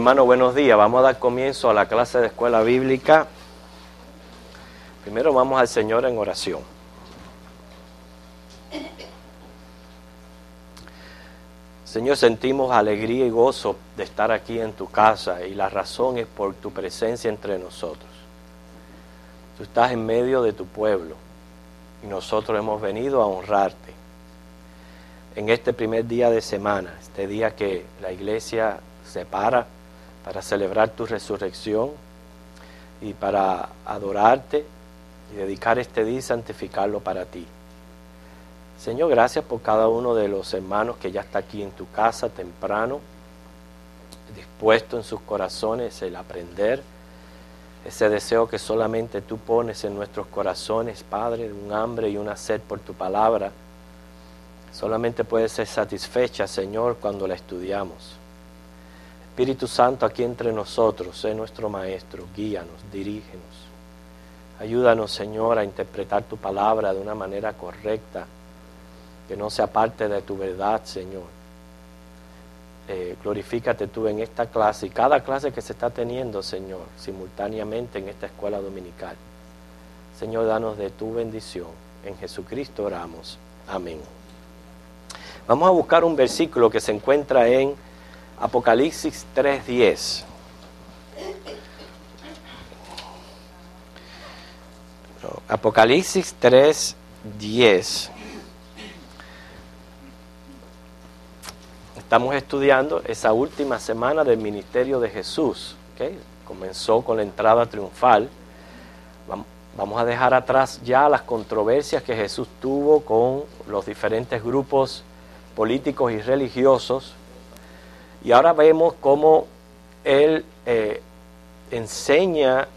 hermano, buenos días. Vamos a dar comienzo a la clase de escuela bíblica. Primero vamos al Señor en oración. Señor, sentimos alegría y gozo de estar aquí en tu casa y la razón es por tu presencia entre nosotros. Tú estás en medio de tu pueblo y nosotros hemos venido a honrarte. En este primer día de semana, este día que la iglesia se para celebrar tu resurrección y para adorarte y dedicar este día y santificarlo para ti. Señor, gracias por cada uno de los hermanos que ya está aquí en tu casa temprano, dispuesto en sus corazones el aprender, ese deseo que solamente tú pones en nuestros corazones, Padre, un hambre y una sed por tu palabra, solamente puede ser satisfecha, Señor, cuando la estudiamos. Espíritu Santo, aquí entre nosotros, sé nuestro Maestro, guíanos, dirígenos. Ayúdanos, Señor, a interpretar tu palabra de una manera correcta, que no sea parte de tu verdad, Señor. Glorifícate tú en esta clase y cada clase que se está teniendo, Señor, simultáneamente en esta escuela dominical. Señor, danos de tu bendición. En Jesucristo oramos. Amén. Vamos a buscar un versículo que se encuentra en Apocalipsis 3:10. Apocalipsis 3:10. Estamos estudiando esa última semana del ministerio de Jesús, ¿okay? Comenzó con la entrada triunfal. Vamos a dejar atrás ya las controversias que Jesús tuvo con los diferentes grupos políticos y religiosos. Y ahora vemos cómo Él enseña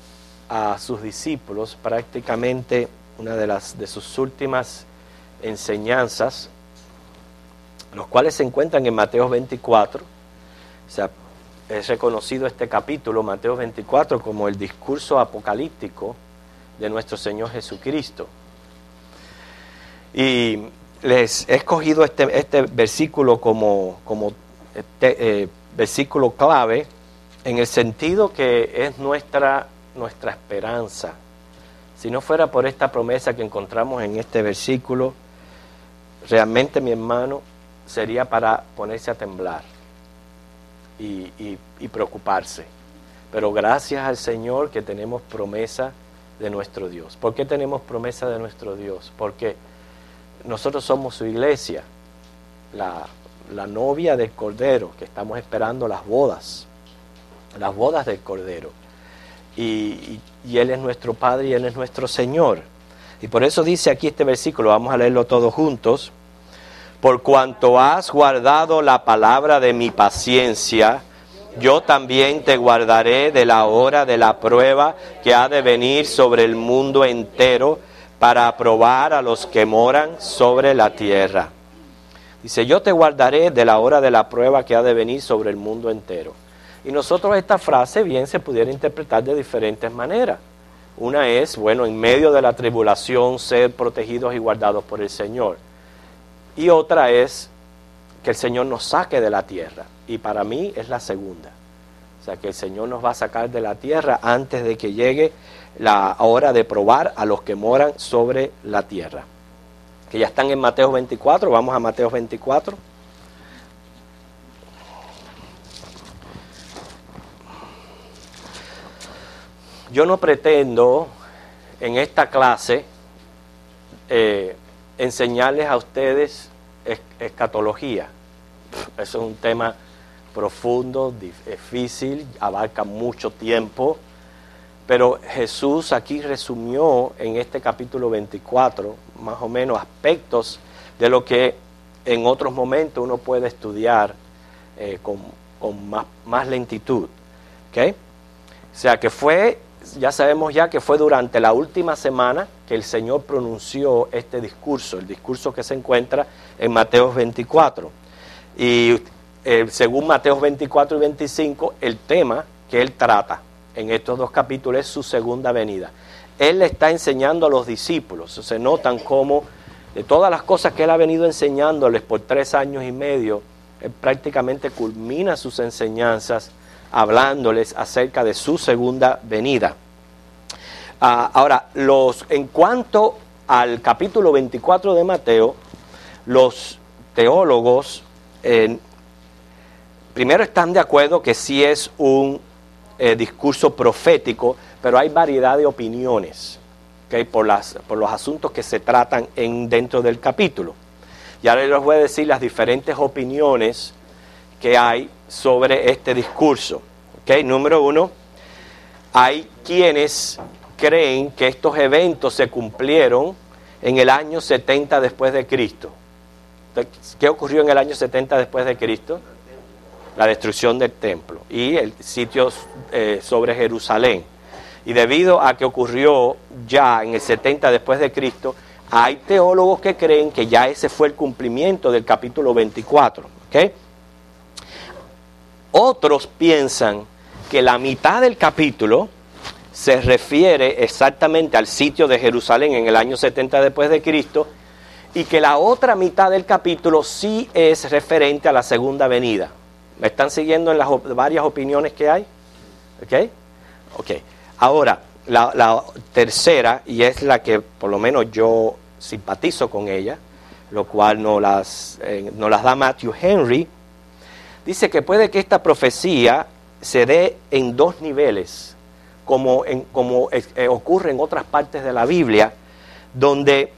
a sus discípulos prácticamente una de sus últimas enseñanzas, los cuales se encuentran en Mateo 24. O sea, es reconocido este capítulo, Mateo 24, como el discurso apocalíptico de nuestro Señor Jesucristo. Y les he escogido este versículo como versículo clave en el sentido que es nuestra esperanza. Si no fuera por esta promesa que encontramos en este versículo, realmente, mi hermano, sería para ponerse a temblar y preocuparse. Pero gracias al Señor que tenemos promesa de nuestro Dios. ¿Por qué tenemos promesa de nuestro Dios? Porque nosotros somos su iglesia, la novia del Cordero, que estamos esperando las bodas del Cordero. Y Él es nuestro Padre y Él es nuestro Señor. Y por eso dice aquí este versículo, vamos a leerlo todos juntos. Por cuanto has guardado la palabra de mi paciencia, yo también te guardaré de la hora de la prueba que ha de venir sobre el mundo entero para probar a los que moran sobre la tierra. Dice, yo te guardaré de la hora de la prueba que ha de venir sobre el mundo entero. Y nosotros esta frase bien se pudiera interpretar de diferentes maneras. Una es, bueno, en medio de la tribulación ser protegidos y guardados por el Señor. Y otra es que el Señor nos saque de la tierra. Y para mí es la segunda. O sea, que el Señor nos va a sacar de la tierra antes de que llegue la hora de probar a los que moran sobre la tierra. Que ya están en Mateo 24. Vamos a Mateo 24. Yo no pretendo en esta clase enseñarles a ustedes escatología. Eso es un tema profundo, difícil, abarca mucho tiempo, pero Jesús aquí resumió en este capítulo 24 más o menos aspectos de lo que en otros momentos uno puede estudiar con más lentitud. ¿Okay? O sea que ya sabemos ya que fue durante la última semana que el Señor pronunció este discurso, el discurso que se encuentra en Mateo 24. Y según Mateo 24 y 25, el tema que Él trata en estos dos capítulos es su segunda venida. Él le está enseñando a los discípulos, se notan cómo de todas las cosas que Él ha venido enseñándoles por 3 años y medio, Él prácticamente culmina sus enseñanzas hablándoles acerca de su segunda venida. Ahora, en cuanto al capítulo 24 de Mateo, los teólogos primero están de acuerdo que sí es un discurso profético, pero hay variedad de opiniones, ¿okay? por los asuntos que se tratan dentro del capítulo. Y ahora les voy a decir las diferentes opiniones que hay sobre este discurso. ¿Okay? Número 1, hay quienes creen que estos eventos se cumplieron en el año 70 después de Cristo. ¿Qué ocurrió en el año 70 después de Cristo? La destrucción del templo y el sitio sobre Jerusalén. Y debido a que ocurrió ya en el 70 después de Cristo, hay teólogos que creen que ya ese fue el cumplimiento del capítulo 24. ¿Okay? Otros piensan que la mitad del capítulo se refiere exactamente al sitio de Jerusalén en el año 70 después de Cristo, y que la otra mitad del capítulo sí es referente a la segunda venida. ¿Me están siguiendo en las varias opiniones que hay? ¿Ok? Ahora, la tercera, y es la que por lo menos yo simpatizo con ella, lo cual nos las da Matthew Henry, dice que puede que esta profecía se dé en dos niveles, como ocurre en otras partes de la Biblia, donde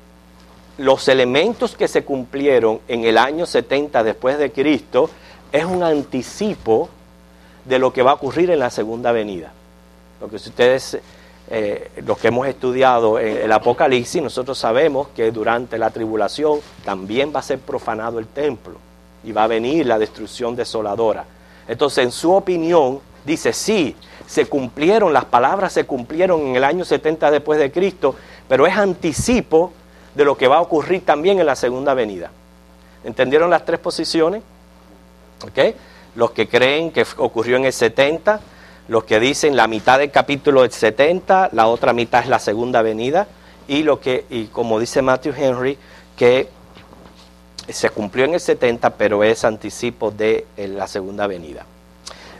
los elementos que se cumplieron en el año 70 después de Cristo es un anticipo de lo que va a ocurrir en la segunda venida. Porque si ustedes, los que hemos estudiado el Apocalipsis, nosotros sabemos que durante la tribulación también va a ser profanado el templo y va a venir la destrucción desoladora. Entonces, en su opinión, dice, sí, las palabras se cumplieron en el año 70 después de Cristo, pero es anticipo de lo que va a ocurrir también en la segunda venida. ¿Entendieron las tres posiciones? ¿Okay? Los que creen que ocurrió en el 70, los que dicen la mitad del capítulo del 70, la otra mitad es la segunda venida, y como dice Matthew Henry, que se cumplió en el 70, pero es anticipo de la segunda venida.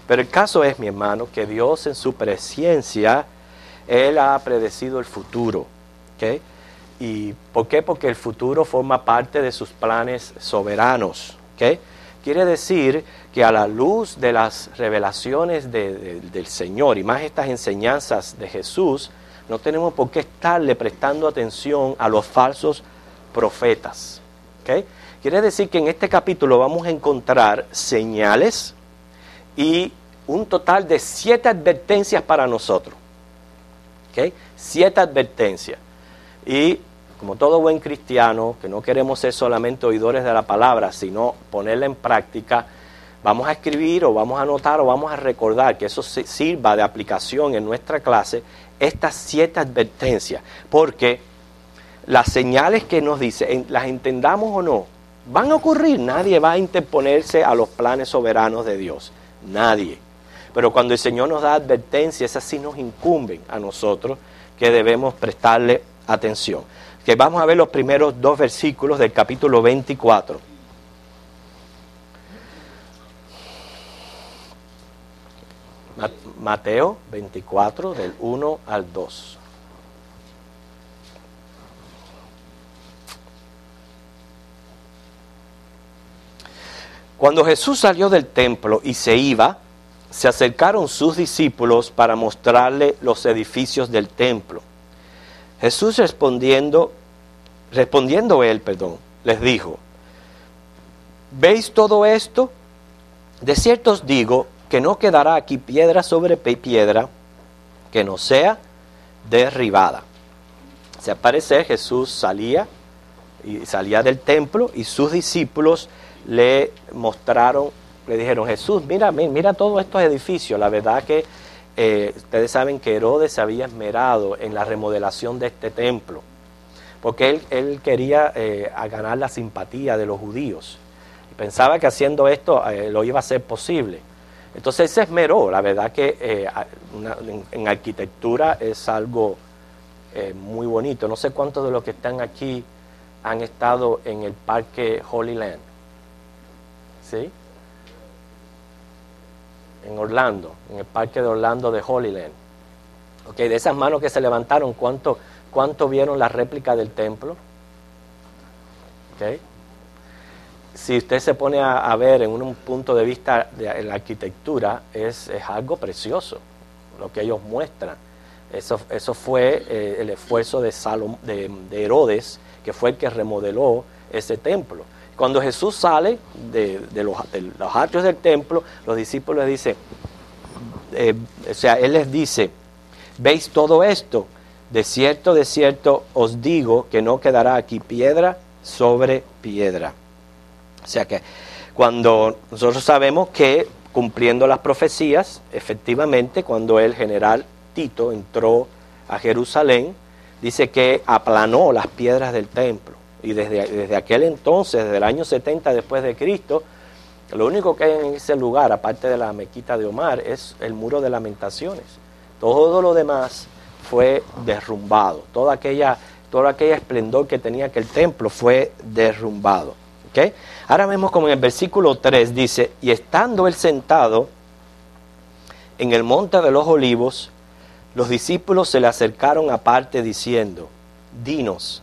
Pero el caso es, mi hermano, que Dios en su presciencia, Él ha predecido el futuro. ¿Okay? ¿Y por qué? Porque el futuro forma parte de sus planes soberanos. ¿Okay? Quiere decir que a la luz de las revelaciones del Señor y más estas enseñanzas de Jesús, no tenemos por qué estarle prestando atención a los falsos profetas. ¿Okay? Quiere decir que en este capítulo vamos a encontrar señales y un total de 7 advertencias para nosotros. ¿Okay? 7 advertencias. Y como todo buen cristiano, que no queremos ser solamente oidores de la palabra, sino ponerla en práctica, vamos a escribir o vamos a anotar o vamos a recordar que eso sirva de aplicación en nuestra clase, estas 7 advertencias, porque las señales que nos dice, las entendamos o no, van a ocurrir. Nadie va a interponerse a los planes soberanos de Dios, nadie. Pero cuando el Señor nos da advertencias, esas sí nos incumben a nosotros, que debemos prestarle atención. Que vamos a ver los primeros 2 versículos del capítulo 24. Mateo 24, del 1 al 2. Cuando Jesús salió del templo y se iba, se acercaron sus discípulos para mostrarle los edificios del templo. Jesús respondiendo él, les dijo, ¿veis todo esto? De cierto os digo que no quedará aquí piedra sobre piedra que no sea derribada. Se aparece, Jesús salía del templo y sus discípulos le dijeron, Jesús, mira todos estos edificios. La verdad que ustedes saben que Herodes se había esmerado en la remodelación de este templo, porque él quería ganar la simpatía de los judíos. Y pensaba que haciendo esto lo iba a hacer posible. Entonces él se esmeró. La verdad que en arquitectura es algo muy bonito. No sé cuántos de los que están aquí han estado en el parque Holy Land. ¿Sí? en Orlando, en el parque de Orlando de Holyland. Okay, de esas manos que se levantaron, ¿cuánto vieron la réplica del templo? Okay. Si usted se pone a ver en un punto de vista de la arquitectura, es algo precioso lo que ellos muestran. Eso fue el esfuerzo de Herodes, que fue el que remodeló ese templo. Cuando Jesús sale de los atrios del templo, los discípulos le dicen, Él les dice, ¿veis todo esto? De cierto os digo que no quedará aquí piedra sobre piedra. O sea que cuando nosotros sabemos que cumpliendo las profecías, efectivamente cuando el general Tito entró a Jerusalén, dice que aplanó las piedras del templo. Y desde aquel entonces, desde el año 70 después de Cristo, lo único que hay en ese lugar, aparte de la Mequita de Omar, es el muro de Lamentaciones. Todo lo demás fue derrumbado. Todo aquel esplendor que tenía aquel templo fue derrumbado. ¿Okay? Ahora vemos como en el versículo 3 dice, y estando él sentado en el monte de los olivos, los discípulos se le acercaron aparte diciendo, dinos,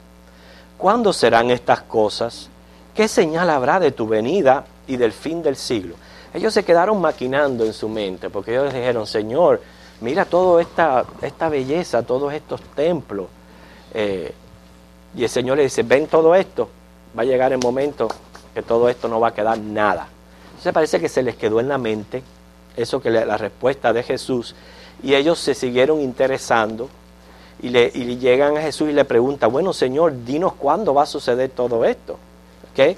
¿cuándo serán estas cosas? ¿Qué señal habrá de tu venida y del fin del siglo? Ellos se quedaron maquinando en su mente, porque ellos dijeron, Señor, mira toda esta belleza, todos estos templos. Y el Señor le dice, ven todo esto, va a llegar el momento que todo esto no va a quedar nada. Entonces parece que se les quedó en la mente eso que la respuesta de Jesús, y ellos se siguieron interesando y llegan a Jesús y le preguntan, bueno Señor, dinos cuándo va a suceder todo esto. ¿Okay?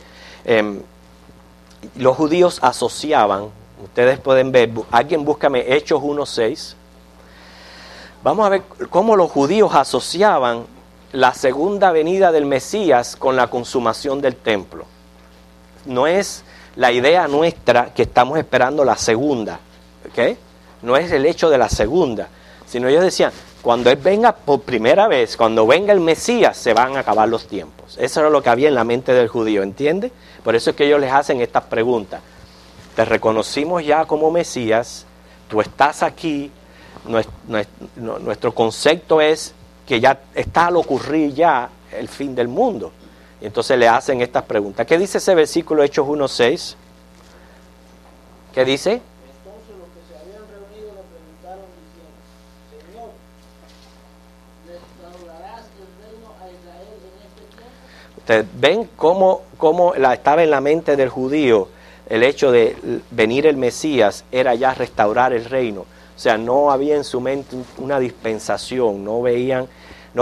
Los judíos asociaban, ustedes pueden ver, alguien búscame Hechos 1:6. Vamos a ver cómo los judíos asociaban la segunda venida del Mesías con la consumación del templo. No es la idea nuestra que estamos esperando la segunda, ¿okay? No es el hecho de la segunda, sino ellos decían, cuando Él venga por primera vez, cuando venga el Mesías, se van a acabar los tiempos. Eso era lo que había en la mente del judío, ¿entiende? Por eso es que ellos les hacen estas preguntas. Te reconocimos ya como Mesías, tú estás aquí, nuestro concepto es que ya está al ocurrir ya el fin del mundo. Y entonces le hacen estas preguntas. ¿Qué dice ese versículo Hechos 1:6? ¿Qué dice? Entonces los que se habían reunido le preguntaron diciendo, Señor, ¿restaurarás el reino a Israel en este tiempo? Ustedes ven cómo estaba en la mente del judío el hecho de venir el Mesías, era ya restaurar el reino. O sea, no había en su mente una dispensación, no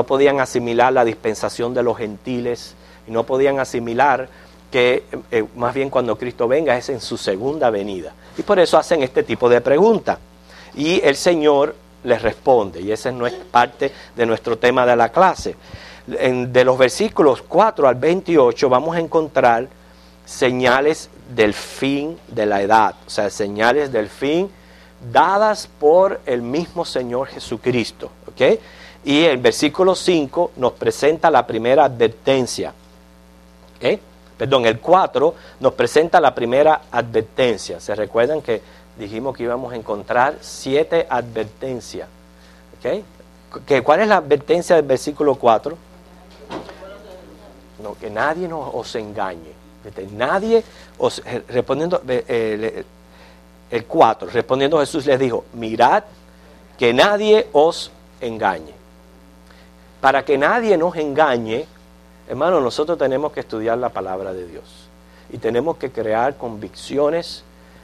podían asimilar la dispensación de los gentiles, y no podían asimilar que más bien cuando Cristo venga es en su segunda venida. Y por eso hacen este tipo de preguntas. Y el Señor les responde, y esa es parte de nuestro tema de la clase. De los versículos 4 al 28 vamos a encontrar señales del fin de la edad, o sea, señales del fin dadas por el mismo Señor Jesucristo. ¿Okay? Y el versículo 5 nos presenta la primera advertencia. ¿Okay? Perdón, el 4 nos presenta la primera advertencia. ¿Se recuerdan que dijimos que íbamos a encontrar 7 advertencias? ¿Okay? ¿Cuál es la advertencia del versículo 4? No, que nadie os engañe. Nadie os... Respondiendo... El 4, respondiendo Jesús les dijo, mirad que nadie os engañe. Para que nadie nos engañe, hermano, nosotros tenemos que estudiar la palabra de Dios. Y tenemos que crear convicciones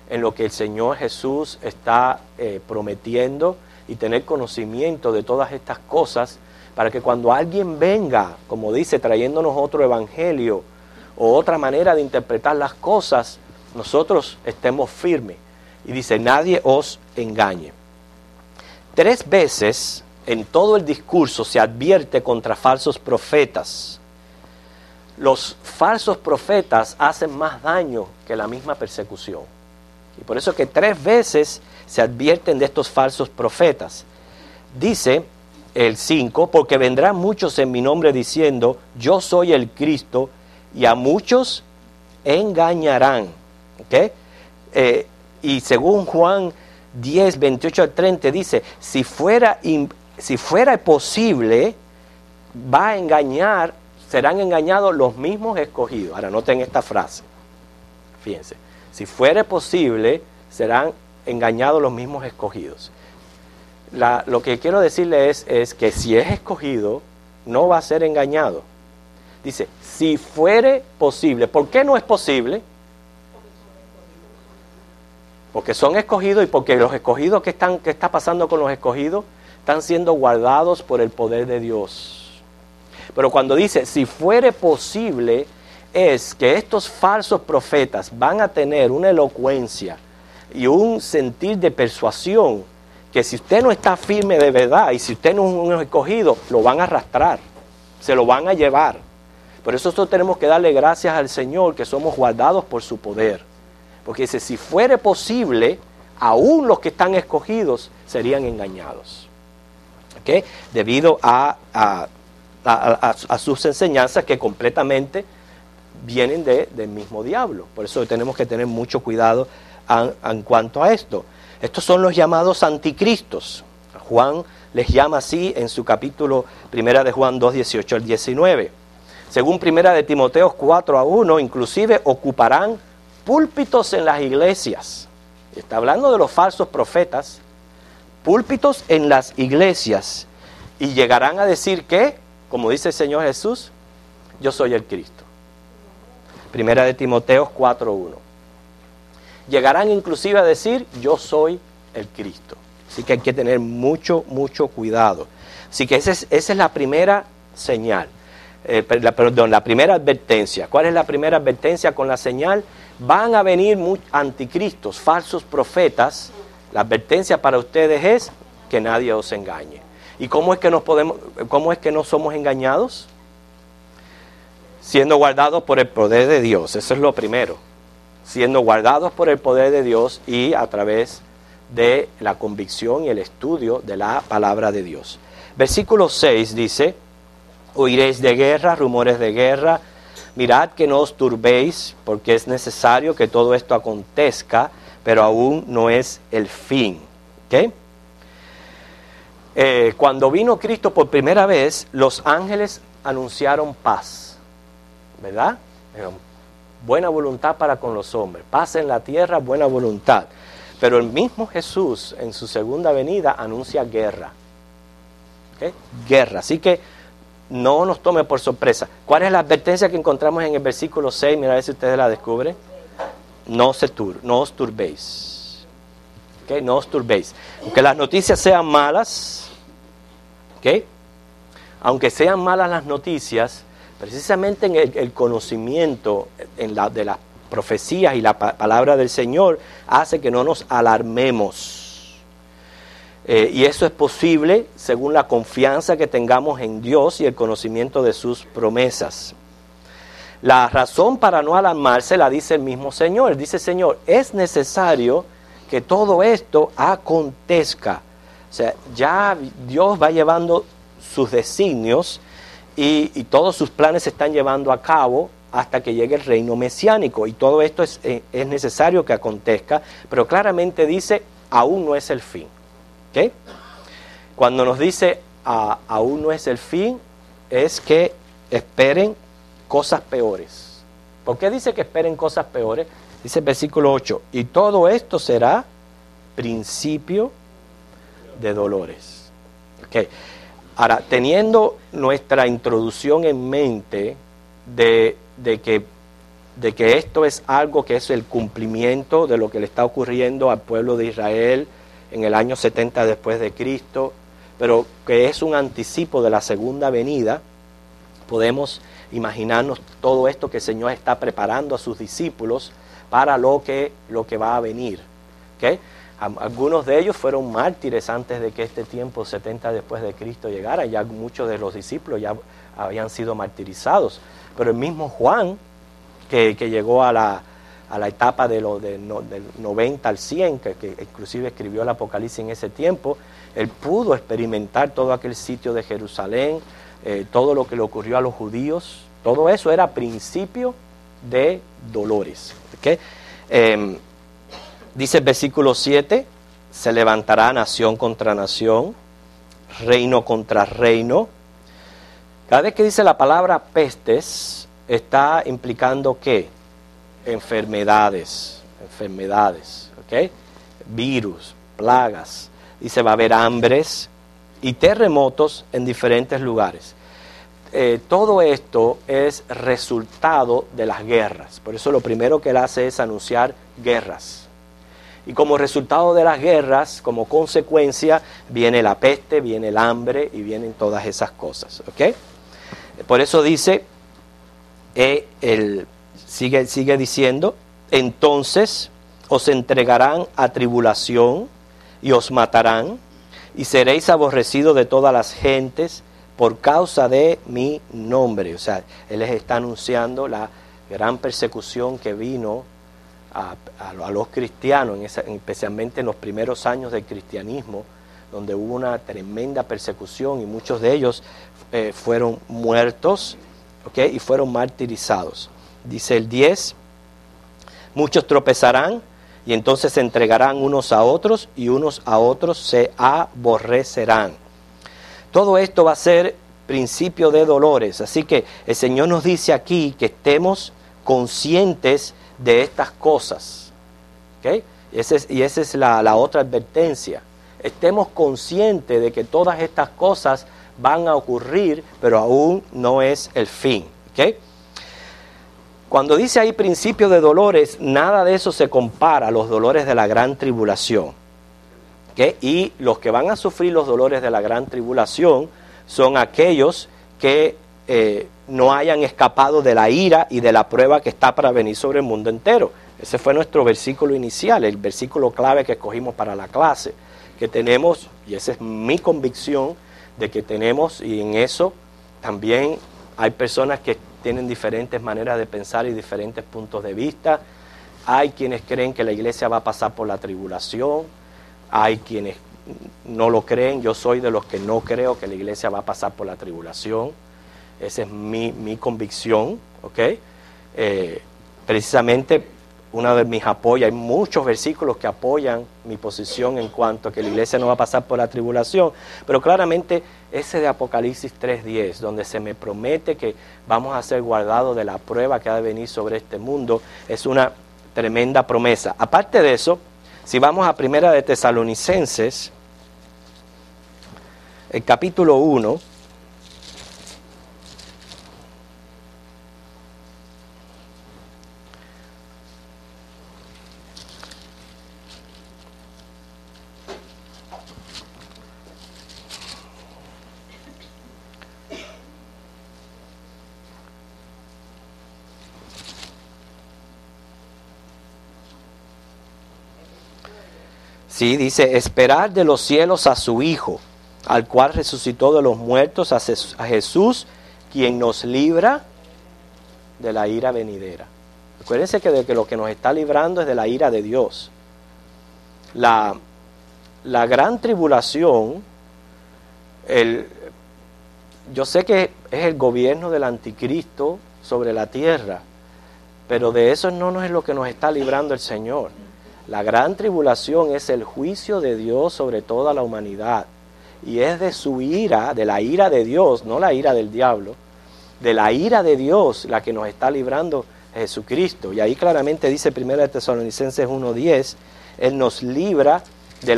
en lo que el Señor Jesús está prometiendo y tener conocimiento de todas estas cosas para que cuando alguien venga, como dice, trayéndonos otro evangelio o otra manera de interpretar las cosas, nosotros estemos firmes. Y dice, nadie os engañe. 3 veces en todo el discurso se advierte contra falsos profetas. Los falsos profetas hacen más daño que la misma persecución. Y por eso que 3 veces se advierten de estos falsos profetas. Dice el 5, porque vendrán muchos en mi nombre diciendo, yo soy el Cristo, y a muchos engañarán. ¿Okay? Y según Juan 10, 28 al 30 dice, si fuera posible, va a engañar, serán engañados los mismos escogidos. Ahora noten esta frase, fíjense, si fuera posible, serán engañados los mismos escogidos. Lo que quiero decirle es que si es escogido, no va a ser engañado. Dice, si fuere posible. ¿Por qué no es posible? Porque son escogidos y porque los escogidos, ¿qué está pasando con los escogidos? Están siendo guardados por el poder de Dios. Pero cuando dice, si fuere posible, es que estos falsos profetas van a tener una elocuencia y un sentir de persuasión, que si usted no está firme de verdad y si usted no es un escogido, lo van a arrastrar, se lo van a llevar. Por eso nosotros tenemos que darle gracias al Señor que somos guardados por su poder. Porque dice, si fuere posible, aún los que están escogidos serían engañados. ¿Okay? Debido a sus enseñanzas que completamente vienen del mismo diablo. Por eso tenemos que tener mucho cuidado en cuanto a esto. Estos son los llamados anticristos. Juan les llama así en su capítulo 1 de Juan 2, 18 al 19. Según 1 de Timoteo 4 a 1, inclusive ocuparán púlpitos en las iglesias. Está hablando de los falsos profetas. Púlpitos en las iglesias. Y llegarán a decir que, como dice el Señor Jesús, yo soy el Cristo. 1 de Timoteo 4, 1. Llegarán inclusive a decir, yo soy el Cristo. Así que hay que tener mucho, mucho cuidado. Así que esa es la primera señal. La primera advertencia. ¿Cuál es la primera advertencia con la señal? Van a venir anticristos, falsos profetas. La advertencia para ustedes es que nadie os engañe. ¿Y cómo es que no somos engañados? Siendo guardados por el poder de Dios. Eso es lo primero. Siendo guardados por el poder de Dios y a través de la convicción y el estudio de la palabra de Dios. Versículo 6 dice, oiréis de guerra, rumores de guerra, mirad que no os turbéis, porque es necesario que todo esto acontezca, pero aún no es el fin. ¿Okay? Cuando vino Cristo por primera vez, los ángeles anunciaron paz, ¿verdad? Buena voluntad para con los hombres, paz en la tierra, buena voluntad. Pero el mismo Jesús en su segunda venida anuncia guerra. ¿Okay? Guerra, así que no nos tome por sorpresa. ¿Cuál es la advertencia que encontramos en el versículo 6? Mira a ver si ustedes la descubren. No os turbéis. ¿Okay? No os turbéis. Aunque las noticias sean malas, ¿okay? Aunque sean malas las noticias, precisamente en el conocimiento de las profecías y la palabra del Señor hace que no nos alarmemos. Y eso es posible según la confianza que tengamos en Dios y el conocimiento de sus promesas. La razón para no alarmarse la dice el mismo Señor. Él dice, Señor, es necesario que todo esto acontezca. O sea, ya Dios va llevando sus designios y todos sus planes se están llevando a cabo hasta que llegue el reino mesiánico. Y todo esto es necesario que acontezca, pero claramente dice, aún no es el fin. ¿Okay? Cuando nos dice, aún no es el fin, es que esperen cosas peores. ¿Por qué dice que esperen cosas peores? Dice el versículo 8, y todo esto será principio de dolores. Okay. Ahora, teniendo nuestra introducción en mente de que esto es algo que es el cumplimiento de lo que le está ocurriendo al pueblo de Israel en el año 70 después de Cristo, pero que es un anticipo de la segunda venida, podemos imaginarnos todo esto que el Señor está preparando a sus discípulos para lo que va a venir. ¿Okay? Algunos de ellos fueron mártires antes de que este tiempo 70 después de Cristo llegara. Ya muchos de los discípulos ya habían sido martirizados. Pero el mismo Juan, que llegó a la etapa del 90 al 100, que inclusive escribió el Apocalipsis en ese tiempo, él pudo experimentar todo aquel sitio de Jerusalén, todo lo que le ocurrió a los judíos. Todo eso era principio de dolores. ¿Okay? Dice el versículo 7, se levantará nación contra nación, reino contra reino. Cada vez que dice la palabra pestes, está implicando ¿qué? Enfermedades, ¿ok? Virus, plagas. Dice va a haber hambres y terremotos en diferentes lugares. Todo esto es resultado de las guerras. Por eso lo primero que él hace es anunciar guerras. Y como resultado de las guerras, como consecuencia, viene la peste, viene el hambre y vienen todas esas cosas. ¿Ok? Por eso dice, sigue diciendo, entonces os entregarán a tribulación y os matarán, y seréis aborrecidos de todas las gentes por causa de mi nombre. O sea, él les está anunciando la gran persecución que vino a los cristianos, especialmente en los primeros años del cristianismo, donde hubo una tremenda persecución y muchos de ellos fueron muertos, ¿okay? Y fueron martirizados. Dice el 10, muchos tropezarán y entonces se entregarán unos a otros y unos a otros se aborrecerán. Todo esto va a ser principio de dolores, así que el Señor nos dice aquí que estemos conscientes de estas cosas. ¿Okay? Y esa es la otra advertencia. Estemos conscientes de que todas estas cosas van a ocurrir, pero aún no es el fin. ¿Okay? Cuando dice ahí principio de dolores, nada de eso se compara a los dolores de la gran tribulación. ¿Okay? Y los que van a sufrir los dolores de la gran tribulación son aquellos que no hayan escapado de la ira y de la prueba que está para venir sobre el mundo entero. Ese fue nuestro versículo inicial, el versículo clave que escogimos para la clase, que tenemos, y esa es mi convicción, de que tenemos, y en eso también hay personas que tienen diferentes maneras de pensar y diferentes puntos de vista. Hay quienes creen que la iglesia va a pasar por la tribulación, hay quienes no lo creen. Yo soy de los que no creo que la iglesia va a pasar por la tribulación. Esa es mi convicción, ¿ok? Precisamente uno de mis apoyos, hay muchos versículos que apoyan mi posición en cuanto a que la iglesia no va a pasar por la tribulación, pero claramente ese de Apocalipsis 3:10, donde se me promete que vamos a ser guardados de la prueba que ha de venir sobre este mundo, es una tremenda promesa. Aparte de eso, si vamos a Primera de Tesalonicenses, el capítulo 1, sí, dice, esperar de los cielos a su Hijo, al cual resucitó de los muertos, a Jesús, quien nos libra de la ira venidera. Acuérdense que de que lo que nos está librando es de la ira de Dios. La gran tribulación, yo sé que es el gobierno del anticristo sobre la tierra, pero de eso no es lo que nos está librando el Señor. La gran tribulación es el juicio de Dios sobre toda la humanidad. Y es de su ira, de la ira de Dios, no la ira del diablo, de la ira de Dios la que nos está librando Jesucristo. Y ahí claramente dice 1 Tesalonicenses 1:10, Él nos libra de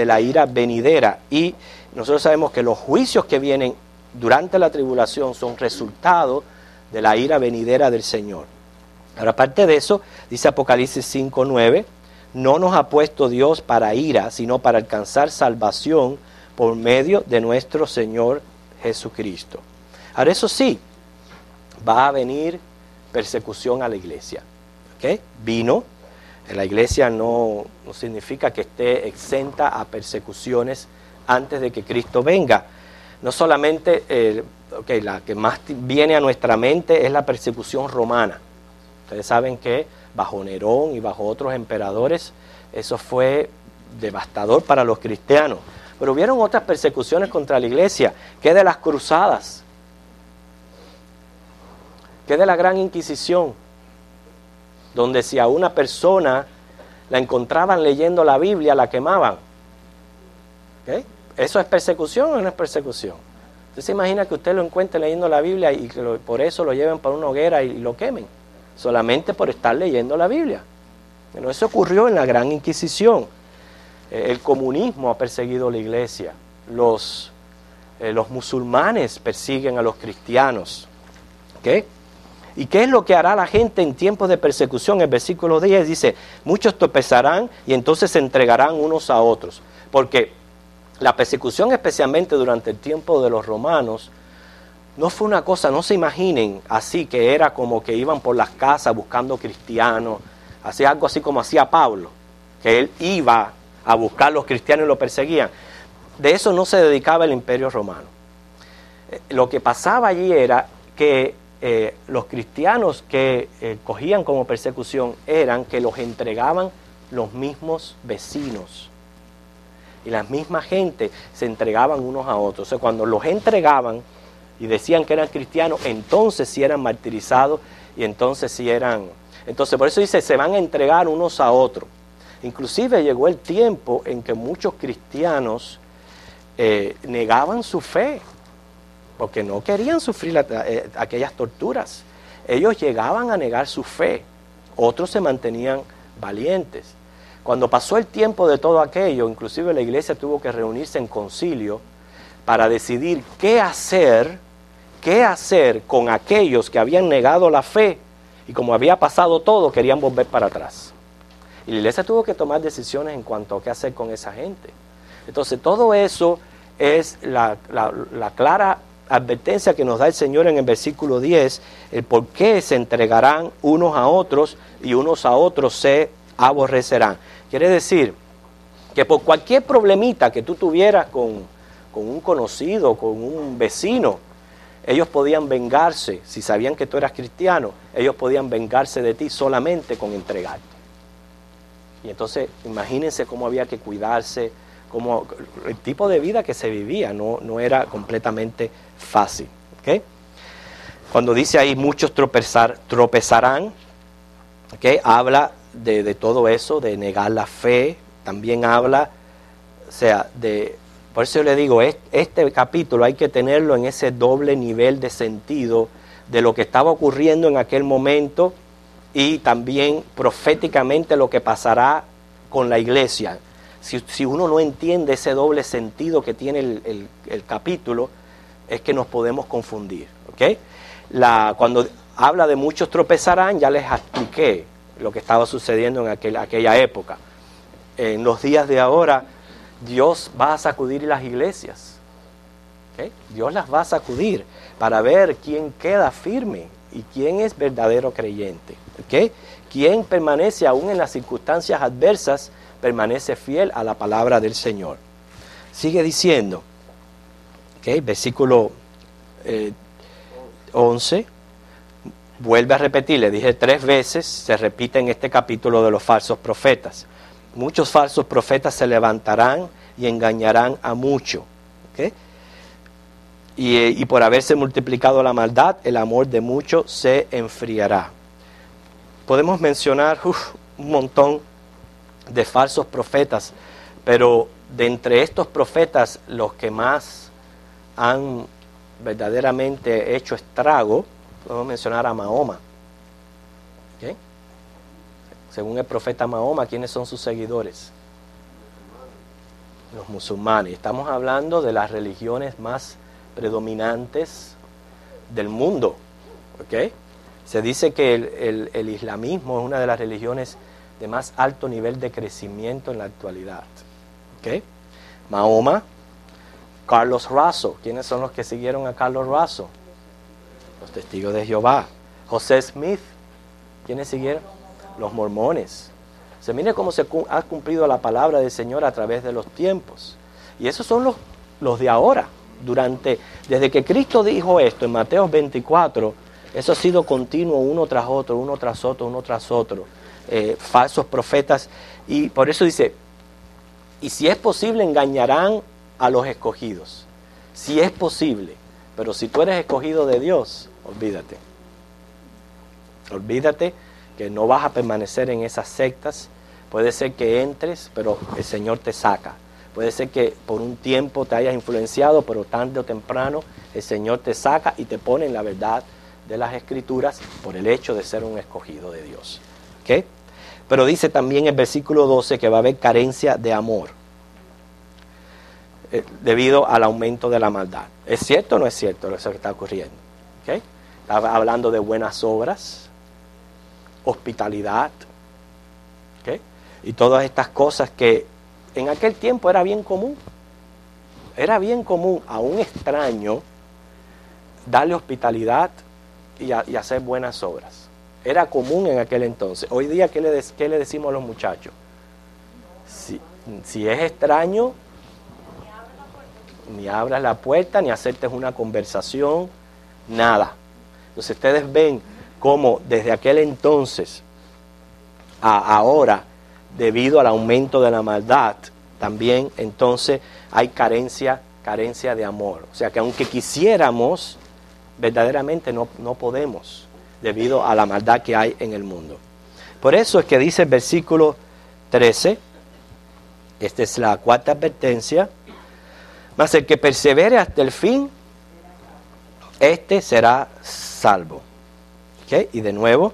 la ira venidera. Y nosotros sabemos que los juicios que vienen durante la tribulación son resultado de la ira venidera del Señor. Ahora, aparte de eso, dice Apocalipsis 5:9, no nos ha puesto Dios para ira, sino para alcanzar salvación por medio de nuestro Señor Jesucristo. Ahora, eso sí, va a venir persecución a la iglesia. ¿Okay? Vino. La iglesia no significa que esté exenta a persecuciones antes de que Cristo venga. No solamente, la que más viene a nuestra mente es la persecución romana. Ustedes saben que bajo Nerón y bajo otros emperadores, eso fue devastador para los cristianos. Pero hubieron otras persecuciones contra la iglesia, que de las cruzadas, que de la Gran Inquisición, donde si a una persona la encontraban leyendo la Biblia, la quemaban. ¿Okay? ¿Eso es persecución o no es persecución? Usted se imagina que usted lo encuentre leyendo la Biblia y que por eso lo lleven para una hoguera y lo quemen, solamente por estar leyendo la Biblia. Bueno, eso ocurrió en la Gran Inquisición. El comunismo ha perseguido a la iglesia. Los musulmanes persiguen a los cristianos. ¿Okay? ¿Y qué es lo que hará la gente en tiempos de persecución? El versículo 10 dice, muchos tropezarán y entonces se entregarán unos a otros. Porque la persecución, especialmente durante el tiempo de los romanos, no fue una cosa, no se imaginen así, que era como que iban por las casas buscando cristianos, hacía algo así como hacía Pablo, que él iba a buscar a los cristianos y los perseguían. De eso no se dedicaba el Imperio Romano. Lo que pasaba allí era que los cristianos que cogían como persecución eran que los entregaban los mismos vecinos. Y la misma gente se entregaban unos a otros. O sea, cuando los entregaban y decían que eran cristianos, entonces sí eran martirizados y entonces sí eran... Entonces por eso dice, se van a entregar unos a otros. Inclusive llegó el tiempo en que muchos cristianos negaban su fe, porque no querían sufrir aquellas torturas. Ellos llegaban a negar su fe, otros se mantenían valientes. Cuando pasó el tiempo de todo aquello, inclusive la iglesia tuvo que reunirse en concilio para decidir qué hacer con aquellos que habían negado la fe y como había pasado todo, querían volver para atrás. Y la iglesia tuvo que tomar decisiones en cuanto a qué hacer con esa gente. Entonces todo eso es la clara advertencia que nos da el Señor en el versículo 10, el por qué se entregarán unos a otros y unos a otros se aborrecerán. Quiere decir que por cualquier problemita que tú tuvieras con un conocido, con un vecino, ellos podían vengarse, si sabían que tú eras cristiano, ellos podían vengarse de ti solamente con entregarte. Y entonces imagínense cómo había que cuidarse, como el tipo de vida que se vivía no era completamente fácil. ¿Okay? Cuando dice ahí muchos tropezarán, ¿okay? Habla de todo eso, de negar la fe, también habla, o sea, por eso yo le digo, este capítulo hay que tenerlo en ese doble nivel de sentido de lo que estaba ocurriendo en aquel momento y también proféticamente lo que pasará con la iglesia. Si uno no entiende ese doble sentido que tiene el capítulo, es que nos podemos confundir. ¿Okay? Cuando habla de muchos tropezarán, ya les expliqué lo que estaba sucediendo en aquella época. En los días de ahora, Dios va a sacudir las iglesias. ¿Okay? Dios las va a sacudir para ver quién queda firme y quién es verdadero creyente. ¿Okay? Quién permanece aún en las circunstancias adversas, permanece fiel a la palabra del Señor. Sigue diciendo, ¿okay? Versículo 11, vuelve a repetir, le dije 3 veces, se repite en este capítulo de los falsos profetas. Muchos falsos profetas se levantarán y engañarán a muchos. ¿Okay? Y por haberse multiplicado la maldad, el amor de muchos se enfriará. Podemos mencionar un montón de falsos profetas, pero de entre estos profetas, los que más han verdaderamente hecho estrago, podemos mencionar a Mahoma. ¿Okay? Según el profeta Mahoma, ¿quiénes son sus seguidores? Los musulmanes. Estamos hablando de las religiones más predominantes del mundo. ¿Okay? Se dice que el islamismo es una de las religiones de más alto nivel de crecimiento en la actualidad. ¿Okay? Mahoma, Carlos Razo. ¿Quiénes son los que siguieron a Carlos Razo? Los testigos de Jehová. José Smith. ¿Quiénes siguieron? Los mormones. Se mire cómo se ha cumplido la palabra del Señor a través de los tiempos. Y esos son los de ahora. Desde que Cristo dijo esto en Mateo 24, eso ha sido continuo uno tras otro, uno tras otro, uno tras otro. Falsos profetas. Y por eso dice, y si es posible engañarán a los escogidos. Si es posible. Pero si tú eres escogido de Dios, olvídate. Olvídate que no vas a permanecer en esas sectas. Puede ser que entres, pero el Señor te saca. Puede ser que por un tiempo te hayas influenciado, pero tarde o temprano el Señor te saca y te pone en la verdad de las Escrituras por el hecho de ser un escogido de Dios. ¿Okay? Pero dice también el versículo 12 que va a haber carencia de amor debido al aumento de la maldad. ¿Es cierto o no es cierto eso que está ocurriendo? ¿Okay? Estaba hablando de buenas obras, hospitalidad, ¿okay? Y todas estas cosas que en aquel tiempo era bien común. Era bien común a un extraño darle hospitalidad y hacer buenas obras. Era común en aquel entonces. Hoy día, ¿qué le decimos a los muchachos? Si es extraño, ni abras la puerta, ni aceptes una conversación, nada. Entonces ustedes ven cómo desde aquel entonces a ahora, debido al aumento de la maldad, también entonces hay carencia de amor. O sea que aunque quisiéramos, verdaderamente no podemos, debido a la maldad que hay en el mundo. Por eso es que dice el versículo 13, esta es la cuarta advertencia, mas el que persevere hasta el fin, este será salvo. ¿Okay? Y de nuevo,